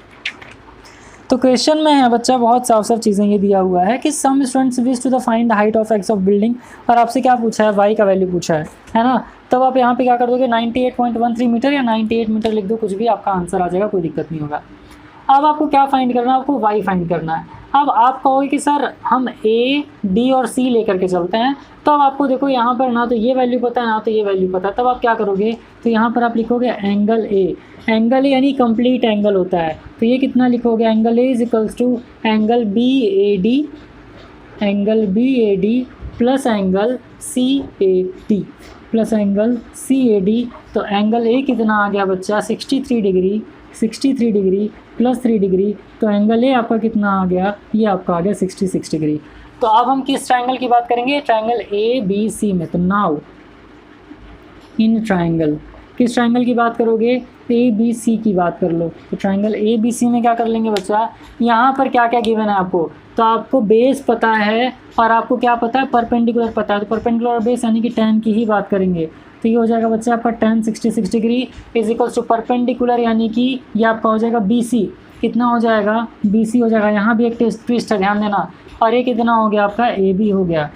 तो क्वेश्चन में है बच्चा बहुत साफ चीज़ें ये दिया हुआ है कि some students wish to the find height of X of building, और आपसे क्या पूछा है वाई का वैल्यू पूछा है ना। तब आप यहाँ पे क्या कर दोगे 98.13 मीटर या 98 मीटर लिख दो, कुछ भी आपका आंसर आ जाएगा, कोई दिक्कत नहीं होगा। अब आपको क्या फाइंड करना है, आपको वाई फाइंड करना है। अब आप कहोगे कि सर हम ए डी और सी लेकर के चलते हैं, तो अब आपको देखो यहाँ पर ना तो ये वैल्यू पता है ना तो ये वैल्यू पता है। तब आप क्या करोगे, तो यहाँ पर आप लिखोगे एंगल ए यानी कंप्लीट एंगल होता है। तो ये कितना लिखोगे, angle A is equals to angle B A D plus angle C A D तो एंगल ए कितना आ गया बच्चा 63 डिग्री प्लस 3 डिग्री, तो एंगल ए आपका कितना आ गया, ये आपका आ गया 66 डिग्री। तो अब हम किस ट्रायंगल की बात करेंगे, ट्रायंगल ए बी सी में। तो नाउ इन ट्रायंगल, किस ट्रायंगल की बात करोगे, ए बी सी की बात कर लो। तो ट्रायंगल ए बी सी में क्या कर लेंगे बच्चा, यहाँ पर क्या क्या गिवन है आपको, तो आपको बेस पता है और आपको क्या पता है परपेंडिकुलर पता है। तो परपेंडिकुलर बेस यानी कि tan की ही बात करेंगे। तो ये हो जाएगा बच्चा आपका tan 66 degree is equals to perpendicular यानी कि ये आपका हो जाएगा BC, कितना हो जाएगा BC हो जाएगा। यहाँ भी एक ट्विस्ट है, ध्यान देना। और ये कितना हो गया आपका AB हो गया।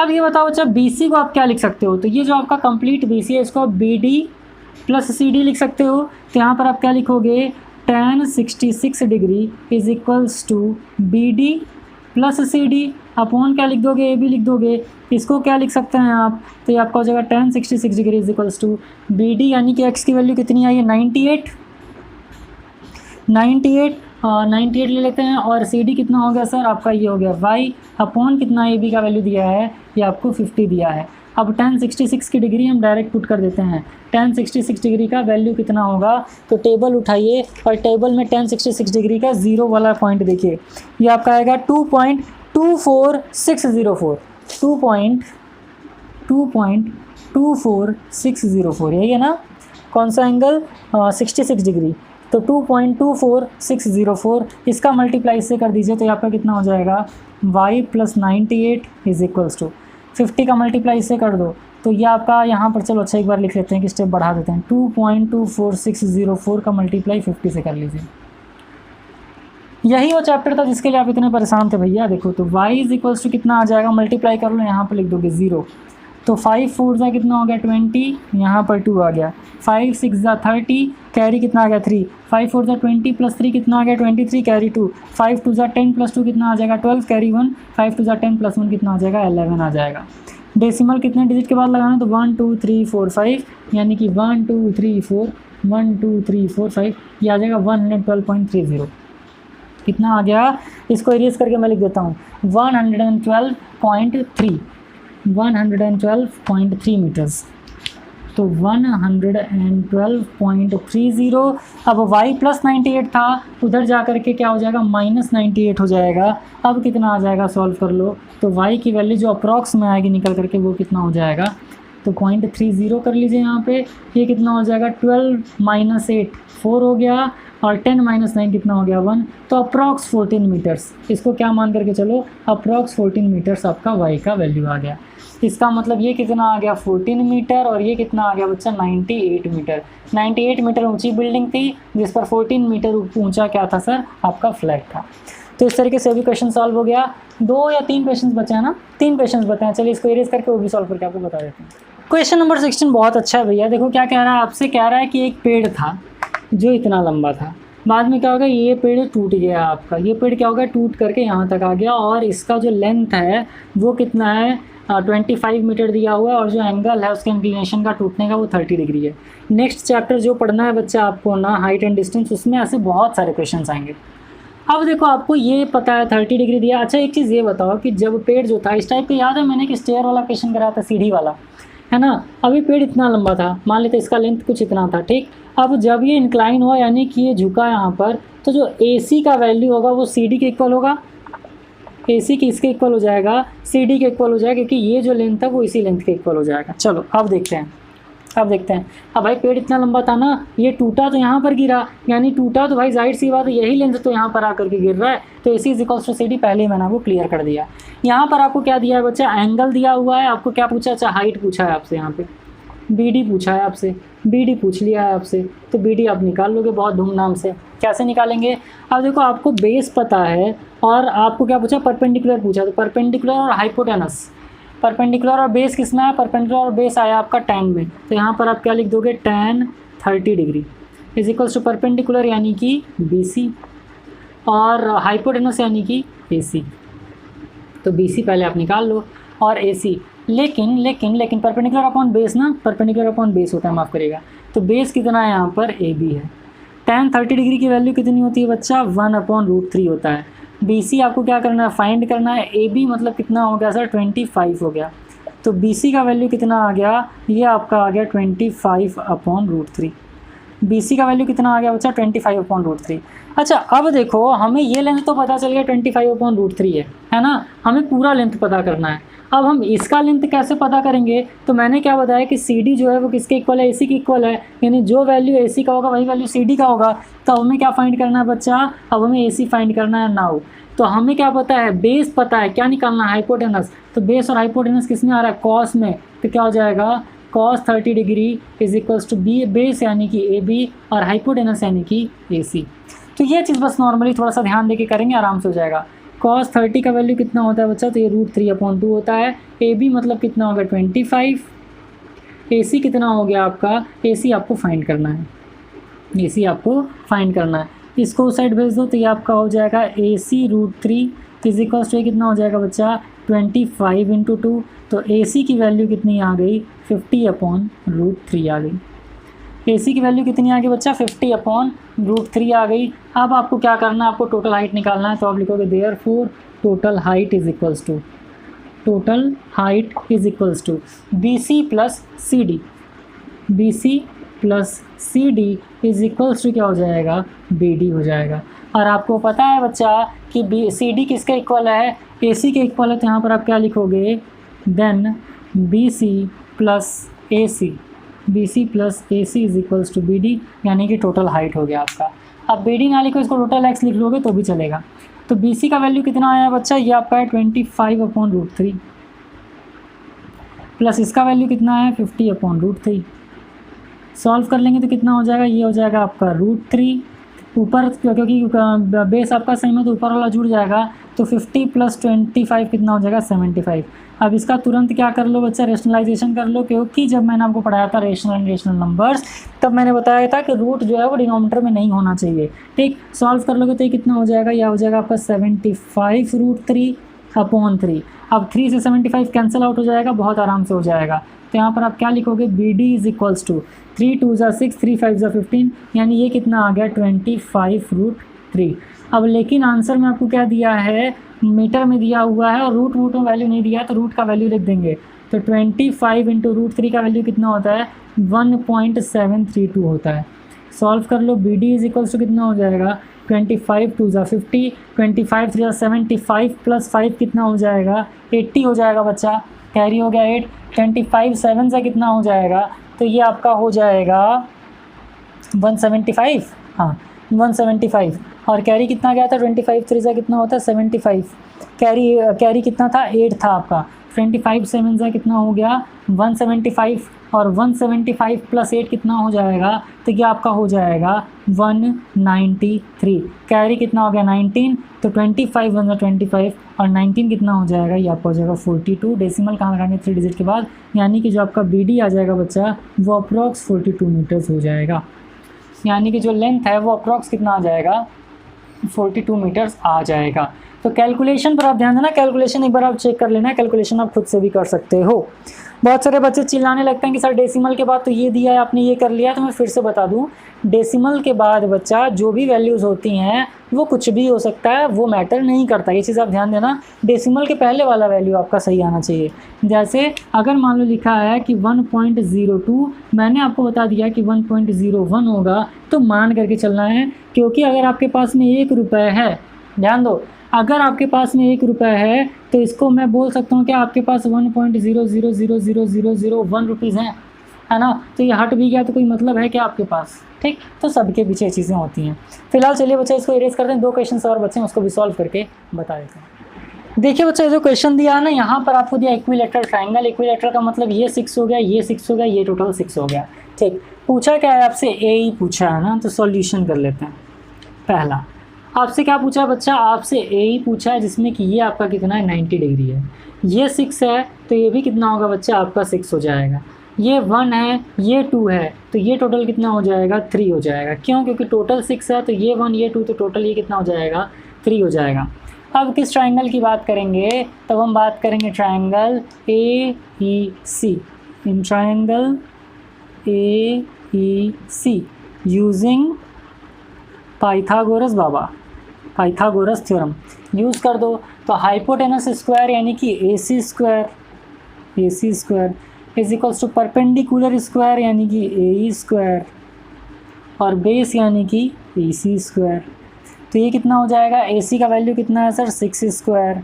अब ये बताओ बच्चा BC को आप क्या लिख सकते हो, तो ये जो आपका कंप्लीट BC है इसको आप BD प्लस CD लिख सकते हो। तो यहाँ पर आप क्या लिखोगे, tan 66 degree is equals to BD plus CD upon क्या लिख दोगे, AB लिख दोगे। इसको क्या लिख सकते हैं आप, तो ये आपका हो जाएगा tan 66 degree is equals to BD यानी कि x की वैल्यू कितनी आई है 98 ले लेते हैं, और CD कितना हो गया सर आपका, ये हो गया y अपॉन कितना AB का वैल्यू दिया है, ये आपको 50 दिया है। अब tan 66 की डिग्री हम डायरेक्ट पुट कर देते हैं। tan 66 डिग्री का वैल्यू कितना होगा, तो टेबल उठाइए और टेबल में tan 66 डिग्री का 0 वाला पॉइंट देखिए, ये आपका आएगा 2.24604 2.24604 यही है ना, कौन सा एंगल 66 डिग्री। तो 2.24604 इसका मल्टीप्लाई से कर दीजिए, तो यहाँ पर कितना हो जाएगा y plus 98 is equals to 50 का मल्टीप्लाई से कर दो, तो ये आपका यहाँ पर चलो अच्छा एक बार लिख लेते हैं कि स्टेप बढ़ा देते हैं। 2.24604 का मल्टीप्लाई 50 से कर लीजिए। यही वो चैप्टर था जिसके लिए आप इतने परेशान थे भैया। देखो तो y इज इक्वल्स टू कितना आ जाएगा, मल्टीप्लाई कर लो, यहाँ पर लिख दोगे 0, तो 5 4 ज़ा कितना हो गया 20, यहाँ पर 2 आ गया, 5 6 ज़ा 30 कैरी कितना आ गया 3, 5 4 ज़ा 20 प्लस 3 कितना आ गया 23 कैरी 2, 5 2 ज़ा 10 प्लस 2 कितना आ जाएगा 12 कैरी 1, 5 2 ज़ा 10 प्लस 1 कितना आ जाएगा 11 आ जाएगा। डेसिमल कितने डिजिट के बाद लगाना, तो 1 2 3 4 5 यानी कि 1 2 3 4 5 ये आ जाएगा 112.30। कितना आ गया, इसको इरेज करके मैं लिख देता हूँ 112.3 मीटर्स। तो 112.30। अब y प्लस 98 था, उधर जा कर के क्या हो जाएगा माइनस 98 हो जाएगा। अब कितना आ जाएगा, सॉल्व कर लो, तो y की वैल्यू जो अप्रॉक्स में आएगी निकल करके वो कितना हो जाएगा, तो 0.30 कर लीजिए यहाँ पे। ये कितना हो जाएगा 12 - 8 4 हो गया, और 10 - 9 कितना हो गया 1। तो अप्रॉक्स 14 मीटर्स, इसको क्या मान करके चलो, अप्रॉक्स 14 मीटर्स आपका वाई का वैल्यू आ गया। इसका मतलब ये कितना आ गया 14 मीटर, और ये कितना आ गया बच्चा 98 मीटर। 98 मीटर ऊंची बिल्डिंग थी जिस पर 14 मीटर ऊंचा क्या था सर, आपका फ्लैग था। तो इस तरीके से भी क्वेश्चन सॉल्व हो गया। 2 या 3 क्वेश्चन बचे हैं ना, 3 क्वेश्चन बचे हैं। चलिए इसको इरेज करके वो भी सॉल्व करके आपको बता देते हैं। क्वेश्चन नंबर 16 बहुत अच्छा है भैया। देखो क्या कह रहा है आपसे, कह रहा है कि एक पेड़ था जो इतना लंबा था, बाद में क्या होगा ये पेड़ टूट गया आपका, ये पेड़ क्या होगा टूट करके यहाँ तक आ गया, और इसका जो लेंथ है वो कितना है 25 मीटर दिया हुआ है, और जो एंगल है उसके इंक्लिनेशन का टूटने का वो 30 डिग्री है। नेक्स्ट चैप्टर जो पढ़ना है बच्चा आपको ना, हाइट एंड डिस्टेंस, उसमें ऐसे बहुत सारे क्वेश्चन आएंगे। अब देखो आपको ये पता है 30 डिग्री दिया। अच्छा एक चीज़ ये बताओ कि जब पेड़ जो था इस टाइप का, याद है मैंने कि स्टेयर वाला क्वेश्चन कराया था, सीढ़ी वाला, है ना। अभी पेड़ इतना लंबा था, मान लेते इसका लेंथ कुछ इतना था, ठीक। अब जब ये इंक्लाइन हुआ यानी कि ये झुका यहाँ पर, तो जो AC का वैल्यू होगा वो CD के इक्वल होगा। AC की इसके इक्वल हो जाएगा, CD के इक्वल हो जाएगा, क्योंकि ये जो लेंथ है वो इसी लेंथ के इक्वल हो जाएगा। चलो अब देखते हैं, अब देखते हैं। अब भाई पेड़ इतना लंबा था ना, ये टूटा तो यहाँ पर गिरा, यानी टूटा तो भाई जाहिर सी बात है यही लेंथ तो यहाँ पर आकर के गिर रहा है, तो AC = CD पहले ही मैंने आपको क्लियर कर दिया। यहाँ पर आपको क्या दिया है बच्चा, एंगल दिया हुआ है। आपको क्या पूछा, अच्छा हाइट पूछा है आपसे, यहाँ पे BD पूछा है आपसे, BD पूछ लिया है आपसे, तो BD आप निकाल लोगे बहुत धूमधाम से। कैसे निकालेंगे, अब देखो आपको बेस पता है, और आपको क्या पूछा, परपेंडिकुलर पूछा, तो परपेंडिकुलर और हाइपोटेनस, परपेंडिकुलर और बेस किस में है, परपेंडिकुलर और बेस आया आपका tan में, तो यहाँ पर आप क्या लिख दोगे tan 30 डिग्री = परपेंडिकुलर यानी कि BC, और हाइपोटेनस यानी कि AC। तो BC पहले आप निकाल लो और AC, लेकिन लेकिन लेकिन परपेंडिकुलर अपॉन बेस ना, परपेंडिकुलर अपॉन बेस होता है, माफ़ करिएगा। तो बेस कितना है यहाँ पर AB है। tan 30 डिग्री की वैल्यू कितनी होती है बच्चा, 1/√3 होता है। BC आपको क्या करना है, फाइंड करना है। AB मतलब कितना हो गया सर, 25 हो गया। तो BC का वैल्यू कितना आ गया, ये आपका आ गया 25/√3। BC का वैल्यू कितना आ गया बच्चा, 25/√3। अच्छा अब देखो हमें ये लेंथ तो पता चल गया 25/√3 है ना, हमें पूरा लेंथ पता करना है। अब हम इसका लेंथ कैसे पता करेंगे, तो मैंने क्या बताया कि CD जो है वो किसके इक्वल है, AC के इक्वल है, यानी जो वैल्यू AC का होगा वही वैल्यू CD का होगा। तो हमें क्या फाइंड करना है बच्चा, अब हमें AC फाइंड करना है नाउ। तो हमें क्या पता है, बेस पता है, क्या निकालना है, हाइपोटेनस। तो बेस और हाइपोटेनस किस में आ रहा है, कॉस में, तो क्या हो जाएगा cos 30 डिग्री = बेस यानी कि AB, और हाइपोटेनस यानी कि AC। तो ये चीज़ बस नॉर्मली थोड़ा सा ध्यान देके करेंगे, आराम से हो जाएगा। cos 30 का वैल्यू कितना होता है बच्चा, तो ये √3/2 होता है। AB मतलब कितना हो गया 25, AC कितना हो गया आपका, AC आपको फाइंड करना है, AC आपको फाइंड करना है। इसको उस साइड भेज दो, तो ये आपका हो जाएगा AC √3 = कितना हो जाएगा बच्चा 25 × 2। तो AC की वैल्यू कितनी आ गई, 50/√3 आ गई। AC की वैल्यू कितनी आ गई बच्चा, 50/√3 आ गई। अब आपको क्या करना है, आपको टोटल हाइट निकालना है। तो आप लिखोगे therefore total height is equals to BC + CD, BC + CD = क्या हो जाएगा, BD हो जाएगा। और आपको पता है बच्चा कि CD किसके इक्वल है, AC के इक्वल है। तो यहाँ पर आप क्या लिखोगे, देन BC + AC = BD, यानी कि टोटल हाइट हो गया आपका। अब BD ना लिखो, इसको टोटल x लिख लोगे तो भी चलेगा। तो BC का वैल्यू कितना आया बच्चा, ये आपका है 25/√3, प्लस इसका वैल्यू कितना है 50/√3। सॉल्व कर लेंगे तो कितना हो जाएगा, ये हो जाएगा आपका √3 ऊपर, क्योंकि बेस आपका सेम है तो ऊपर वाला जुड़ जाएगा। तो 50 + 25 कितना हो जाएगा 75। अब इसका तुरंत क्या कर लो बच्चा, रेशनलाइजेशन कर लो, क्योंकि जब मैंने आपको पढ़ाया था रेशनल नंबर्स, तब मैंने बताया था कि रूट जो है वो डिनोमिनेटर में नहीं होना चाहिए। ठीक, सॉल्व कर लोगे तो ये कितना हो जाएगा, यह हो जाएगा आपका 75√3/3। अब 3 से 75 कैंसिल आउट हो जाएगा, बहुत आराम से हो जाएगा। तो यहाँ पर आप क्या लिखोगे, BD = 3 2 = 6 3 5 = 15, यानी ये कितना आ गया 25/√3। अब लेकिन आंसर में आपको क्या दिया है, मीटर में दिया हुआ है, और रूट में वैल्यू नहीं दिया है, तो रूट का वैल्यू लिख देंगे। तो 25 × √3 का वैल्यू कितना होता है, 1.732 होता है। सॉल्व कर लो, BD = कितना हो जाएगा 25 2 = 50, 25 3 = 75 + 5 कितना हो जाएगा 80 हो जाएगा बच्चा, कैरी हो गया 8। 25 7 से कितना हो जाएगा, तो ये आपका हो जाएगा 175, हाँ 175। और कैरी कितना गया था, 25 3 से कितना होता है 75। कैरी कितना था, 8 था आपका। 25 7 से कितना हो गया 175, और 175 प्लस 8 कितना हो जाएगा, तो ये आपका हो जाएगा 193। कैरी कितना हो गया 19, तो 25 1 25 और 19 कितना हो जाएगा, ये आपका हो जाएगा 42। डेसिमल कहाँ लगाएंगे 3 डिजिट के बाद, यानी कि जो आपका BD आ जाएगा बच्चा वो अप्रॉक्स 42 मीटर्स हो जाएगा। यानी कि जो लेंथ है वो अप्रॉक्स कितना आ जाएगा 42 मीटर्स आ जाएगा। तो कैलकुलेशन पर आप ध्यान देना, कैलकुलेशन एक बार आप चेक कर लेना, कैलकुलेशन आप खुद से भी कर सकते हो। बहुत सारे बच्चे चिल्लाने लगते हैं कि सर डेसिमल के बाद तो ये दिया है, आपने ये कर लिया। तो मैं फिर से बता दूं, डेसिमल के बाद बच्चा जो भी वैल्यूज़ होती हैं वो कुछ भी हो सकता है, वो मैटर नहीं करता, ये चीज़ आप ध्यान देना। डेसिमल के पहले वाला वैल्यू आपका सही आना चाहिए। जैसे अगर मान लो लिखा है कि 1.02, मैंने आपको बता दिया कि 1.01 होगा, तो मान करके चलना है, क्योंकि अगर आपके पास में 1 रुपये है, ध्यान दो, अगर आपके पास में 1 रुपये है तो इसको मैं बोल सकता हूँ कि आपके पास 1.00000001 रुपीज़ हैं, है ना। तो ये हट भी गया तो कोई मतलब है क्या आपके पास, ठीक। तो सबके पीछे चीज़ें होती हैं। फिलहाल चलिए बच्चा इसको इरेज करते हैं, 2 क्वेश्चन और बच्चे हैं उसको भी सॉल्व करके बता देते हैं। देखिए बच्चा, जो क्वेश्चन दिया है ना, यहाँ पर आपको दिया इक्विलैटरल ट्राइंगल। इक्विलैटरल का मतलब ये 6 हो गया, ये 6 हो गया, ये टोटल 6 हो गया, ठीक। पूछा क्या है आपसे, ए पूछा है ना, तो सॉल्यूशन कर लेते हैं। पहला आपसे क्या पूछा है बच्चा, आपसे ए ही पूछा है, जिसमें कि ये आपका कितना है 90 डिग्री है। ये 6 है तो ये भी कितना होगा बच्चा आपका 6 हो जाएगा। ये 1 है, ये 2 है, तो ये टोटल कितना हो जाएगा 3 हो जाएगा। क्यों, क्योंकि टोटल 6 है, तो ये 1 ये 2, तो टोटल ये कितना हो जाएगा 3 हो जाएगा। अब किस ट्राइंगल की बात करेंगे, तब हम बात करेंगे triangle AEC। In triangle AEC using Pythagoras theorem use कर दो। तो हाइपोटेनस स्क्वायर यानी कि AC square is equals to perpendicular square यानी कि AE स्क्वायर, और बेस यानी कि AC स्क्वायर। तो ये कितना हो जाएगा, AC का वैल्यू कितना है सर 6 स्क्वायर,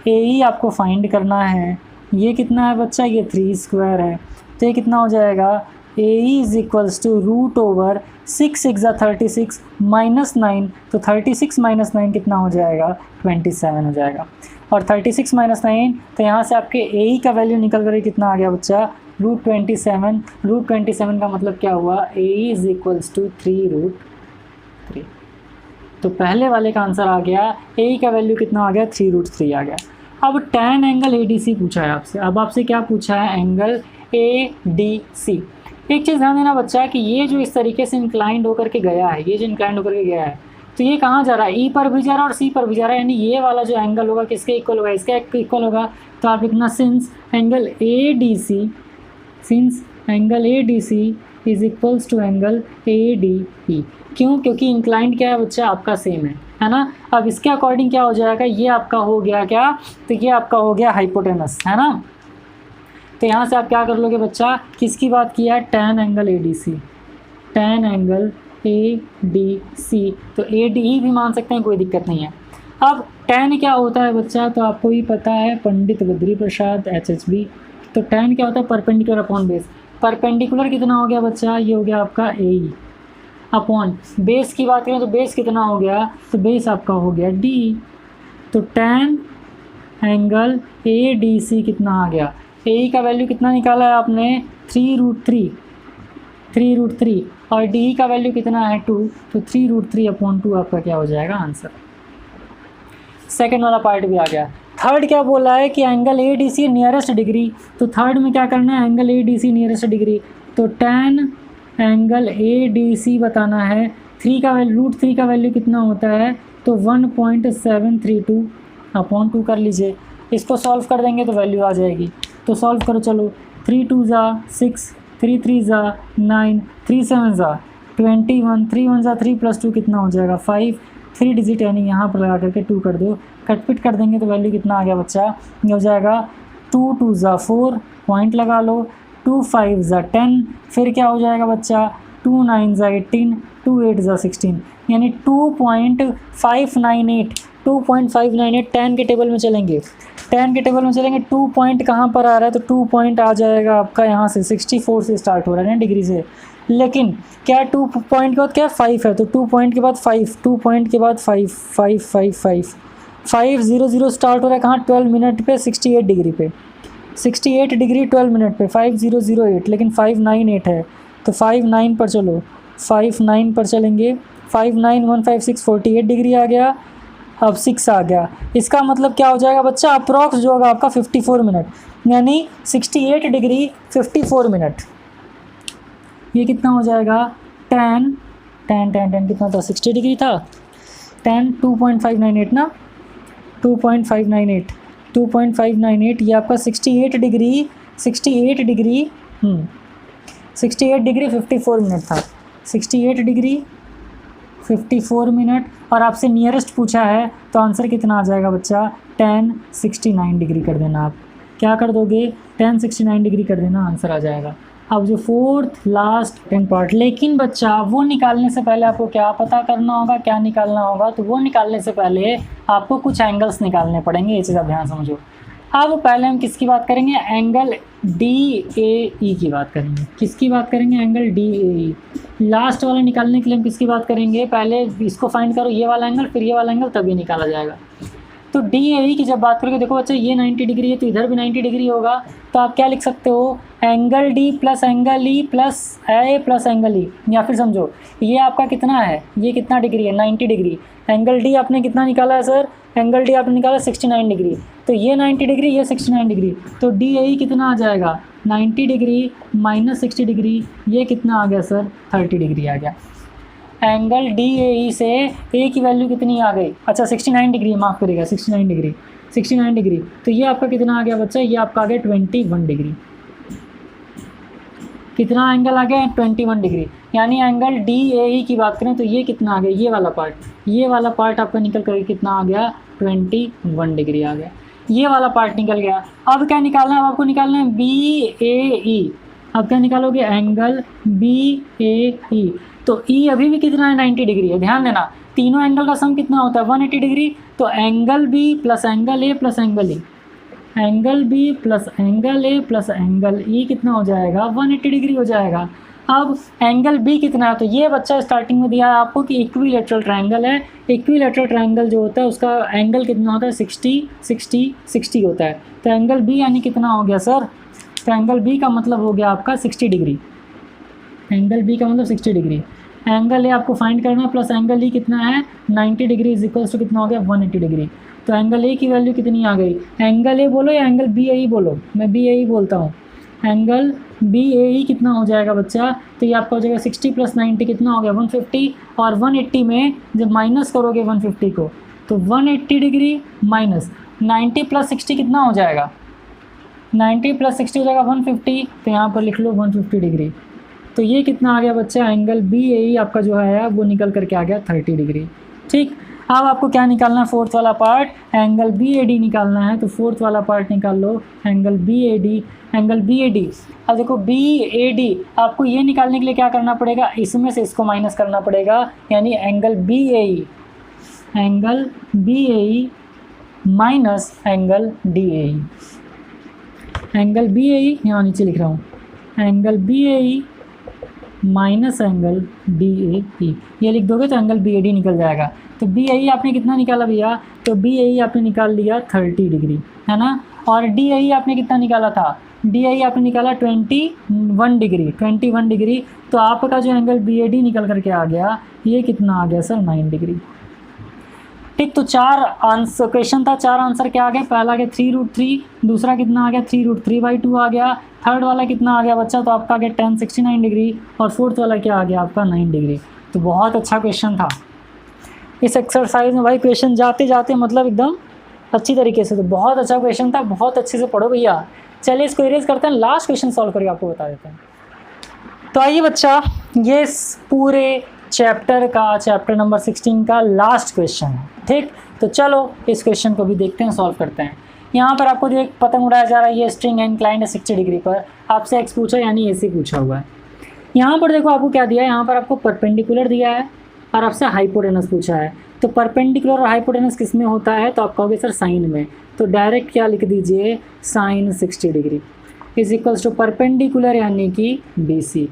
AE आपको फाइंड करना है, ये कितना है बच्चा, ये 3 स्क्वायर है। तो ये कितना हो जाएगा, AE is equals to root over 6 6 36 minus 9, तो 36 माइनस 9 कितना हो जाएगा 27 हो जाएगा। और 36 माइनस 9, तो यहाँ से आपके AE का वैल्यू निकल कर कितना आ गया बच्चा रूट 27। रूट 27 का मतलब क्या हुआ, AE इज इक्वल्स टू 3√3। तो पहले वाले का आंसर आ गया, AE का वैल्यू कितना आ गया 3√3 आ गया। अब tan एंगल ADC पूछा है आपसे। अब आपसे क्या पूछा है, एंगल ADC। एक चीज़ ध्यान देना बच्चा कि ये जो इस तरीके से इंक्लाइंड होकर के गया है, ये जो इंक्लाइंड होकर के गया है, तो ये कहाँ जा रहा है, E पर भी जा रहा है और C पर भी जा रहा है। यानी ये वाला जो एंगल होगा किसके इक्वल होगा, इसके इक्वल होगा। तो आप लिखना since angle ADC is equals to angle ADE। क्यों, क्योंकि इंक्लाइंड क्या है बच्चा आपका सेम है ना। अब इसके अकॉर्डिंग क्या हो जाएगा, ये आपका हो गया क्या, तो ये आपका हो गया हाइपोटेनस, है ना। तो यहाँ से आप क्या कर लोगे बच्चा, किसकी बात किया है, tan angle ADC, tan angle ADC। तो ADE भी मान सकते हैं, कोई दिक्कत नहीं है। अब tan क्या होता है बच्चा, तो आपको ही पता है, पंडित बद्री प्रसाद HHB। तो tan क्या होता है, परपेंडिकुलर अपॉन बेस। परपेंडिकुलर कितना हो गया बच्चा, ये हो गया आपका AE अपॉन बेस की बात करें तो बेस कितना हो गया, तो बेस आपका हो गया DE। तो tan एंगल ADC कितना आ गया, AE का वैल्यू कितना निकाला है आपने 3√3 और DE का वैल्यू कितना है 2, तो 3√3/2 आपका क्या हो जाएगा आंसर। सेकंड वाला पार्ट भी आ गया। थर्ड क्या बोला है कि एंगल ADC नियरेस्ट डिग्री। तो थर्ड में क्या करना है, एंगल ADC नियरेस्ट डिग्री। तो tan एंगल ADC बताना है, 3 का वैल्यू √3 का वैल्यू कितना होता है, तो 1.732/2 कर लीजिए। इसको सॉल्व कर देंगे तो वैल्यू आ जाएगी। तो सॉल्व करो, चलो 3 2 6, 3 3 9, 3 7 21, 3 1 3 + 2 कितना हो जाएगा 5। 3 डिजिट यानी यहाँ पर लगा करके 2 कर दो, कटपिट कर देंगे तो वैल्यू कितना आ गया बच्चा, ये हो जाएगा 2 2 4, पॉइंट लगा लो, 2 5 10, फिर क्या हो जाएगा बच्चा 2 9 18, 2 8 16, यानी 2.598 2.598 tan के टेबल में चलेंगे, tan के टेबल में चलेंगे, 2 पॉइंट कहाँ पर आ रहा है, तो 2 पॉइंट आ जाएगा आपका यहाँ से 64 से स्टार्ट हो रहा है ना डिग्री से, लेकिन क्या 2 पॉइंट के बाद क्या 5 है, तो 2 पॉइंट के बाद 5, 2 पॉइंट के बाद 5 5 5 5 500 स्टार्ट हो रहा है कहाँ 12 मिनट पे 68 डिग्री पे, 68 डिग्री 12 मिनट पे 5008, लेकिन 598 है तो 59 पर चलो, 59 पर चलेंगे, 59156 48 डिग्री आ गया, अब 6 आ गया। इसका मतलब क्या हो जाएगा बच्चा, अप्रॉक्स जो होगा आपका 54 मिनट, यानी 68 डिग्री 54 मिनट। ये कितना हो जाएगा, tan कितना था, 60 डिग्री था, tan 2.598 ना, 2.598 ये आपका 68 डिग्री 68 डिग्री 54 मिनट था, 68 डिग्री 54 मिनट। और आपसे नियरेस्ट पूछा है तो आंसर कितना आ जाएगा बच्चा, tan 69 डिग्री कर देना, आप क्या कर दोगे, tan 69 डिग्री कर देना, आंसर आ जाएगा। अब जो फोर्थ लास्ट 10 पार्ट, लेकिन बच्चा वो निकालने से पहले आपको क्या पता करना होगा, क्या निकालना होगा, तो वो निकालने से पहले आपको कुछ एंगल्स निकालने पड़ेंगे, ये चीज़ आप ध्यान समझो। अब पहले हम किसकी बात करेंगे, एंगल DAE की बात करेंगे, किसकी बात करेंगे, एंगल DAE। लास्ट वाला निकालने के लिए हम किसकी बात करेंगे, पहले इसको फाइंड करो ये वाला एंगल, फिर ये वाला एंगल, तभी निकाला जाएगा। तो DAE की जब बात करोगे, देखो बच्चा ये 90 डिग्री है तो इधर भी 90 डिग्री होगा, तो आप क्या लिख सकते हो, angle D plus angle E plus A plus angle E, या फिर समझो ये आपका कितना है, ये कितना डिग्री है, 90 डिग्री, एंगल D आपने कितना निकाला है सर, एंगल D आपने निकाला 69 डिग्री, तो ये 90 डिग्री ये 69 डिग्री, तो DAE कितना आ जाएगा, 90 डिग्री माइनस 60 डिग्री, ये कितना आ गया सर, 30 डिग्री आ गया। एंगल DAE से A की वैल्यू कितनी आ गई, अच्छा 69 डिग्री, माफ़ करिएगा 69 डिग्री, तो ये आपका कितना आ गया बच्चा, ये आपका आ गया 21 डिग्री, कितना एंगल आ गया 21 डिग्री, यानी एंगल DAE की बात करें तो ये कितना आ गया, ये वाला पार्ट आपका निकल कर कितना आ गया, 21 डिग्री आ गया, ये वाला पार्ट निकल गया। अब क्या निकालना है, अब आपको निकालना है BAE, अब क्या निकालोगे, एंगल BAE, तो E अभी भी कितना है, 90 डिग्री है, ध्यान देना तीनों एंगल का सम कितना होता है 180 डिग्री, तो angle B plus angle A plus angle E, angle B plus angle A plus angle E कितना हो जाएगा, 180 डिग्री हो जाएगा। अब एंगल B कितना है, तो ये बच्चा स्टार्टिंग में दिया है आपको कि इक्विलेटरल ट्रायंगल है, इक्विलेटरल ट्रायंगल जो होता है उसका एंगल कितना होता है, 60 होता है, तो एंगल B यानी कितना हो गया सर, तो एंगल B का मतलब हो गया आपका 60 डिग्री, एंगल B का मतलब 60 डिग्री, एंगल A आपको फाइंड करना है प्लस एंगल E कितना है 90 डिग्री इज इक्वल्स टू कितना हो गया 180 डिग्री, तो एंगल A की वैल्यू कितनी आ गई, एंगल A बोलो या एंगल BAE बोलो, मैं BAE बोलता हूँ, एंगल BAE कितना हो जाएगा बच्चा, तो ये आपका हो जाएगा 60 प्लस 90 कितना हो गया 150, और 180 में जब माइनस करोगे 150 को तो 180 डिग्री माइनस 90 प्लस 60 कितना हो जाएगा, 90 प्लस 60 हो जाएगा 150, तो यहाँ पर लिख लो 150 डिग्री, तो ये कितना आ गया बच्चा, एंगल BAE आपका जो है वो निकल करके आ गया 30 डिग्री। ठीक, अब आपको क्या निकालना है, फोर्थ वाला पार्ट, एंगल BAD निकालना है, तो फोर्थ वाला पार्ट निकाल लो, एंगल BAD। अब देखो BAD आपको ये निकालने के लिए क्या करना पड़ेगा, इसमें से इसको माइनस करना पड़ेगा, यानी angle BAE minus angle DAE, angle BAE यहाँ नीचे लिख रहा हूँ, angle BAE minus angle DAE, ये लिख दोगे तो एंगल BAD निकल जाएगा। तो BAE आपने कितना निकाला भैया, तो BAE आपने निकाल लिया 30 डिग्री, है ना, और DAE आपने कितना निकाला था, DAE आपने निकाला 21 डिग्री, तो आपका जो एंगल BAD निकल करके आ गया ये कितना आ गया सर 9 डिग्री। ठीक, तो 4 आंसर क्वेश्चन था, 4 आंसर क्या आ गया, पहला आ गया 3√3, दूसरा कितना आ गया 3√3/2 आ गया, थर्ड वाला कितना आ गया बच्चा, तो आपका आ गया tan 69 डिग्री, और फोर्थ वाला क्या आ गया आपका 9 डिग्री। तो बहुत अच्छा क्वेश्चन था इस एक्सरसाइज में भाई, क्वेश्चन जाते जाते मतलब एकदम अच्छी तरीके से, तो बहुत अच्छा क्वेश्चन था, बहुत अच्छे से पढ़ो भैया। चलिए इसको इरेज करते हैं, लास्ट क्वेश्चन सॉल्व करके आपको बता देते हैं। तो आइए बच्चा, ये पूरे चैप्टर नंबर 16 का लास्ट क्वेश्चन है। ठीक, तो चलो इस क्वेश्चन को भी देखते हैं, सॉल्व करते हैं। यहाँ पर आपको एक पतंग उड़ाया जा रहा है, ये स्ट्रिंग इंक्लाइंड है 60 डिग्री पर, आपसे एक्स पूछा यानी AC पूछा हुआ है। यहाँ पर देखो आपको क्या दिया है, यहाँ पर आपको परपेंडिकुलर दिया है और आपसे हाइपोटेनस पूछा है। तो परपेंडिकुलर और हाइपोटेनस किस में होता है, तो आप कहोगे सर साइन में, तो डायरेक्ट क्या लिख दीजिए, sine 60 degree is equals to perpendicular यानी कि BC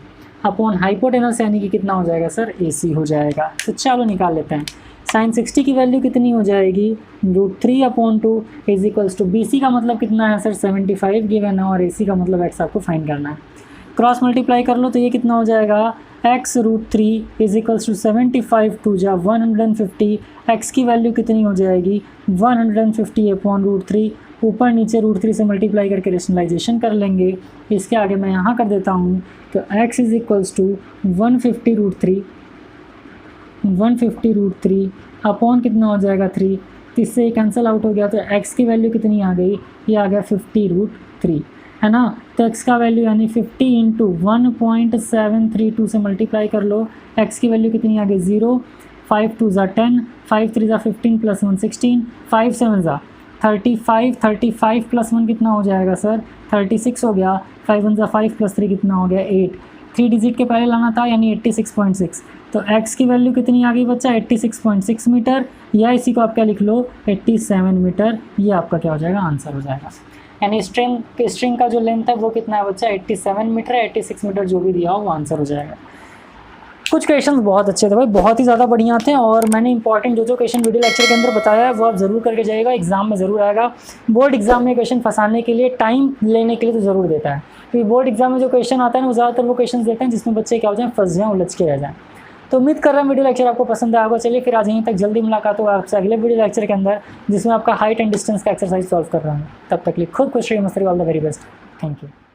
अपॉन हाइपोटेनस यानी कि कितना हो जाएगा सर, AC हो जाएगा। तो चलो निकाल लेते हैं। साइन 60 की वैल्यू कितनी हो जाएगी, √3/2 इज इक्वल्स टू BC का मतलब कितना है सर 75 गिवन है, और AC का मतलब x आपको फाइंड करना है। क्रॉस मल्टीप्लाई कर लो तो ये कितना हो जाएगा, x √3 इज इक्वल्स टू 75 2 जा 150, x की वैल्यू कितनी हो जाएगी 150/√3, ऊपर नीचे √3 से मल्टीप्लाई करके रेशनलाइजेशन कर लेंगे। इसके आगे मैं यहाँ कर देता हूँ, तो x is equals to 150√3 upon कितना हो जाएगा 3, तो इससे ये कैंसिल आउट हो गया, तो x की वैल्यू कितनी आ गई, ये आ गया 50√3 है ना। तो x का वैल्यू यानी 50 इंटू 1.732 से मल्टीप्लाई कर लो, x की वैल्यू कितनी आ गई 0, 5 2 ज़ा 10, 5 3 ज़ा 15 प्लस 1 16, 5 7 ज़ा 35, 35 प्लस 1 कितना हो जाएगा सर 36 हो गया, 5 1 ज़ा 5 प्लस 3 कितना हो गया 8, 3 डिजिट के पहले लाना था यानी 86.6, तो x की वैल्यू कितनी आ गई बच्चा 86.6 मीटर, या इसी को आप क्या लिख लो 87 मीटर, ये आपका क्या हो जाएगा आंसर हो जाएगा। यानी स्ट्रिंग का जो लेंथ है वो कितना है बच्चा 87 मीटर है, 86 मीटर जो भी दिया हो वो आंसर हो जाएगा। कुछ क्वेश्चंस बहुत अच्छे थे भाई, बहुत ही ज़्यादा बढ़िया थे, और मैंने इंपॉर्टेंट जो क्वेश्चन वीडियो लेक्चर के अंदर बताया है वो आप ज़रूर करके जाइएगा, एग्जाम में ज़रूर आएगा। बोर्ड एग्जाम में क्वेश्चन फंसाने के लिए, टाइम लेने के लिए तो ज़रूर देता है, क्योंकि बोर्ड एग्जाम में जो क्वेश्चन आता है ना वो ज़्यादातर वो क्वेश्चन देते हैं जिसमें बच्चे क्या हो जाए, फंस जाएँ, उलझ के रह जाएँ। तो उम्मीद कर रहा हूँ वीडियो लेक्चर आपको पसंद आएगा। चलिए फिर आज यहीं तक, जल्दी मुलाकात होगा आपसे अगले वीडियो लेक्चर के अंदर, जिसमें आपका हाइट एंड डिस्टेंस का एक्सरसाइज सॉल्व कर रहा हूँ। तब तक के लिए खुद खुश रहिए, मस्त रहिए, all the very best, thank you.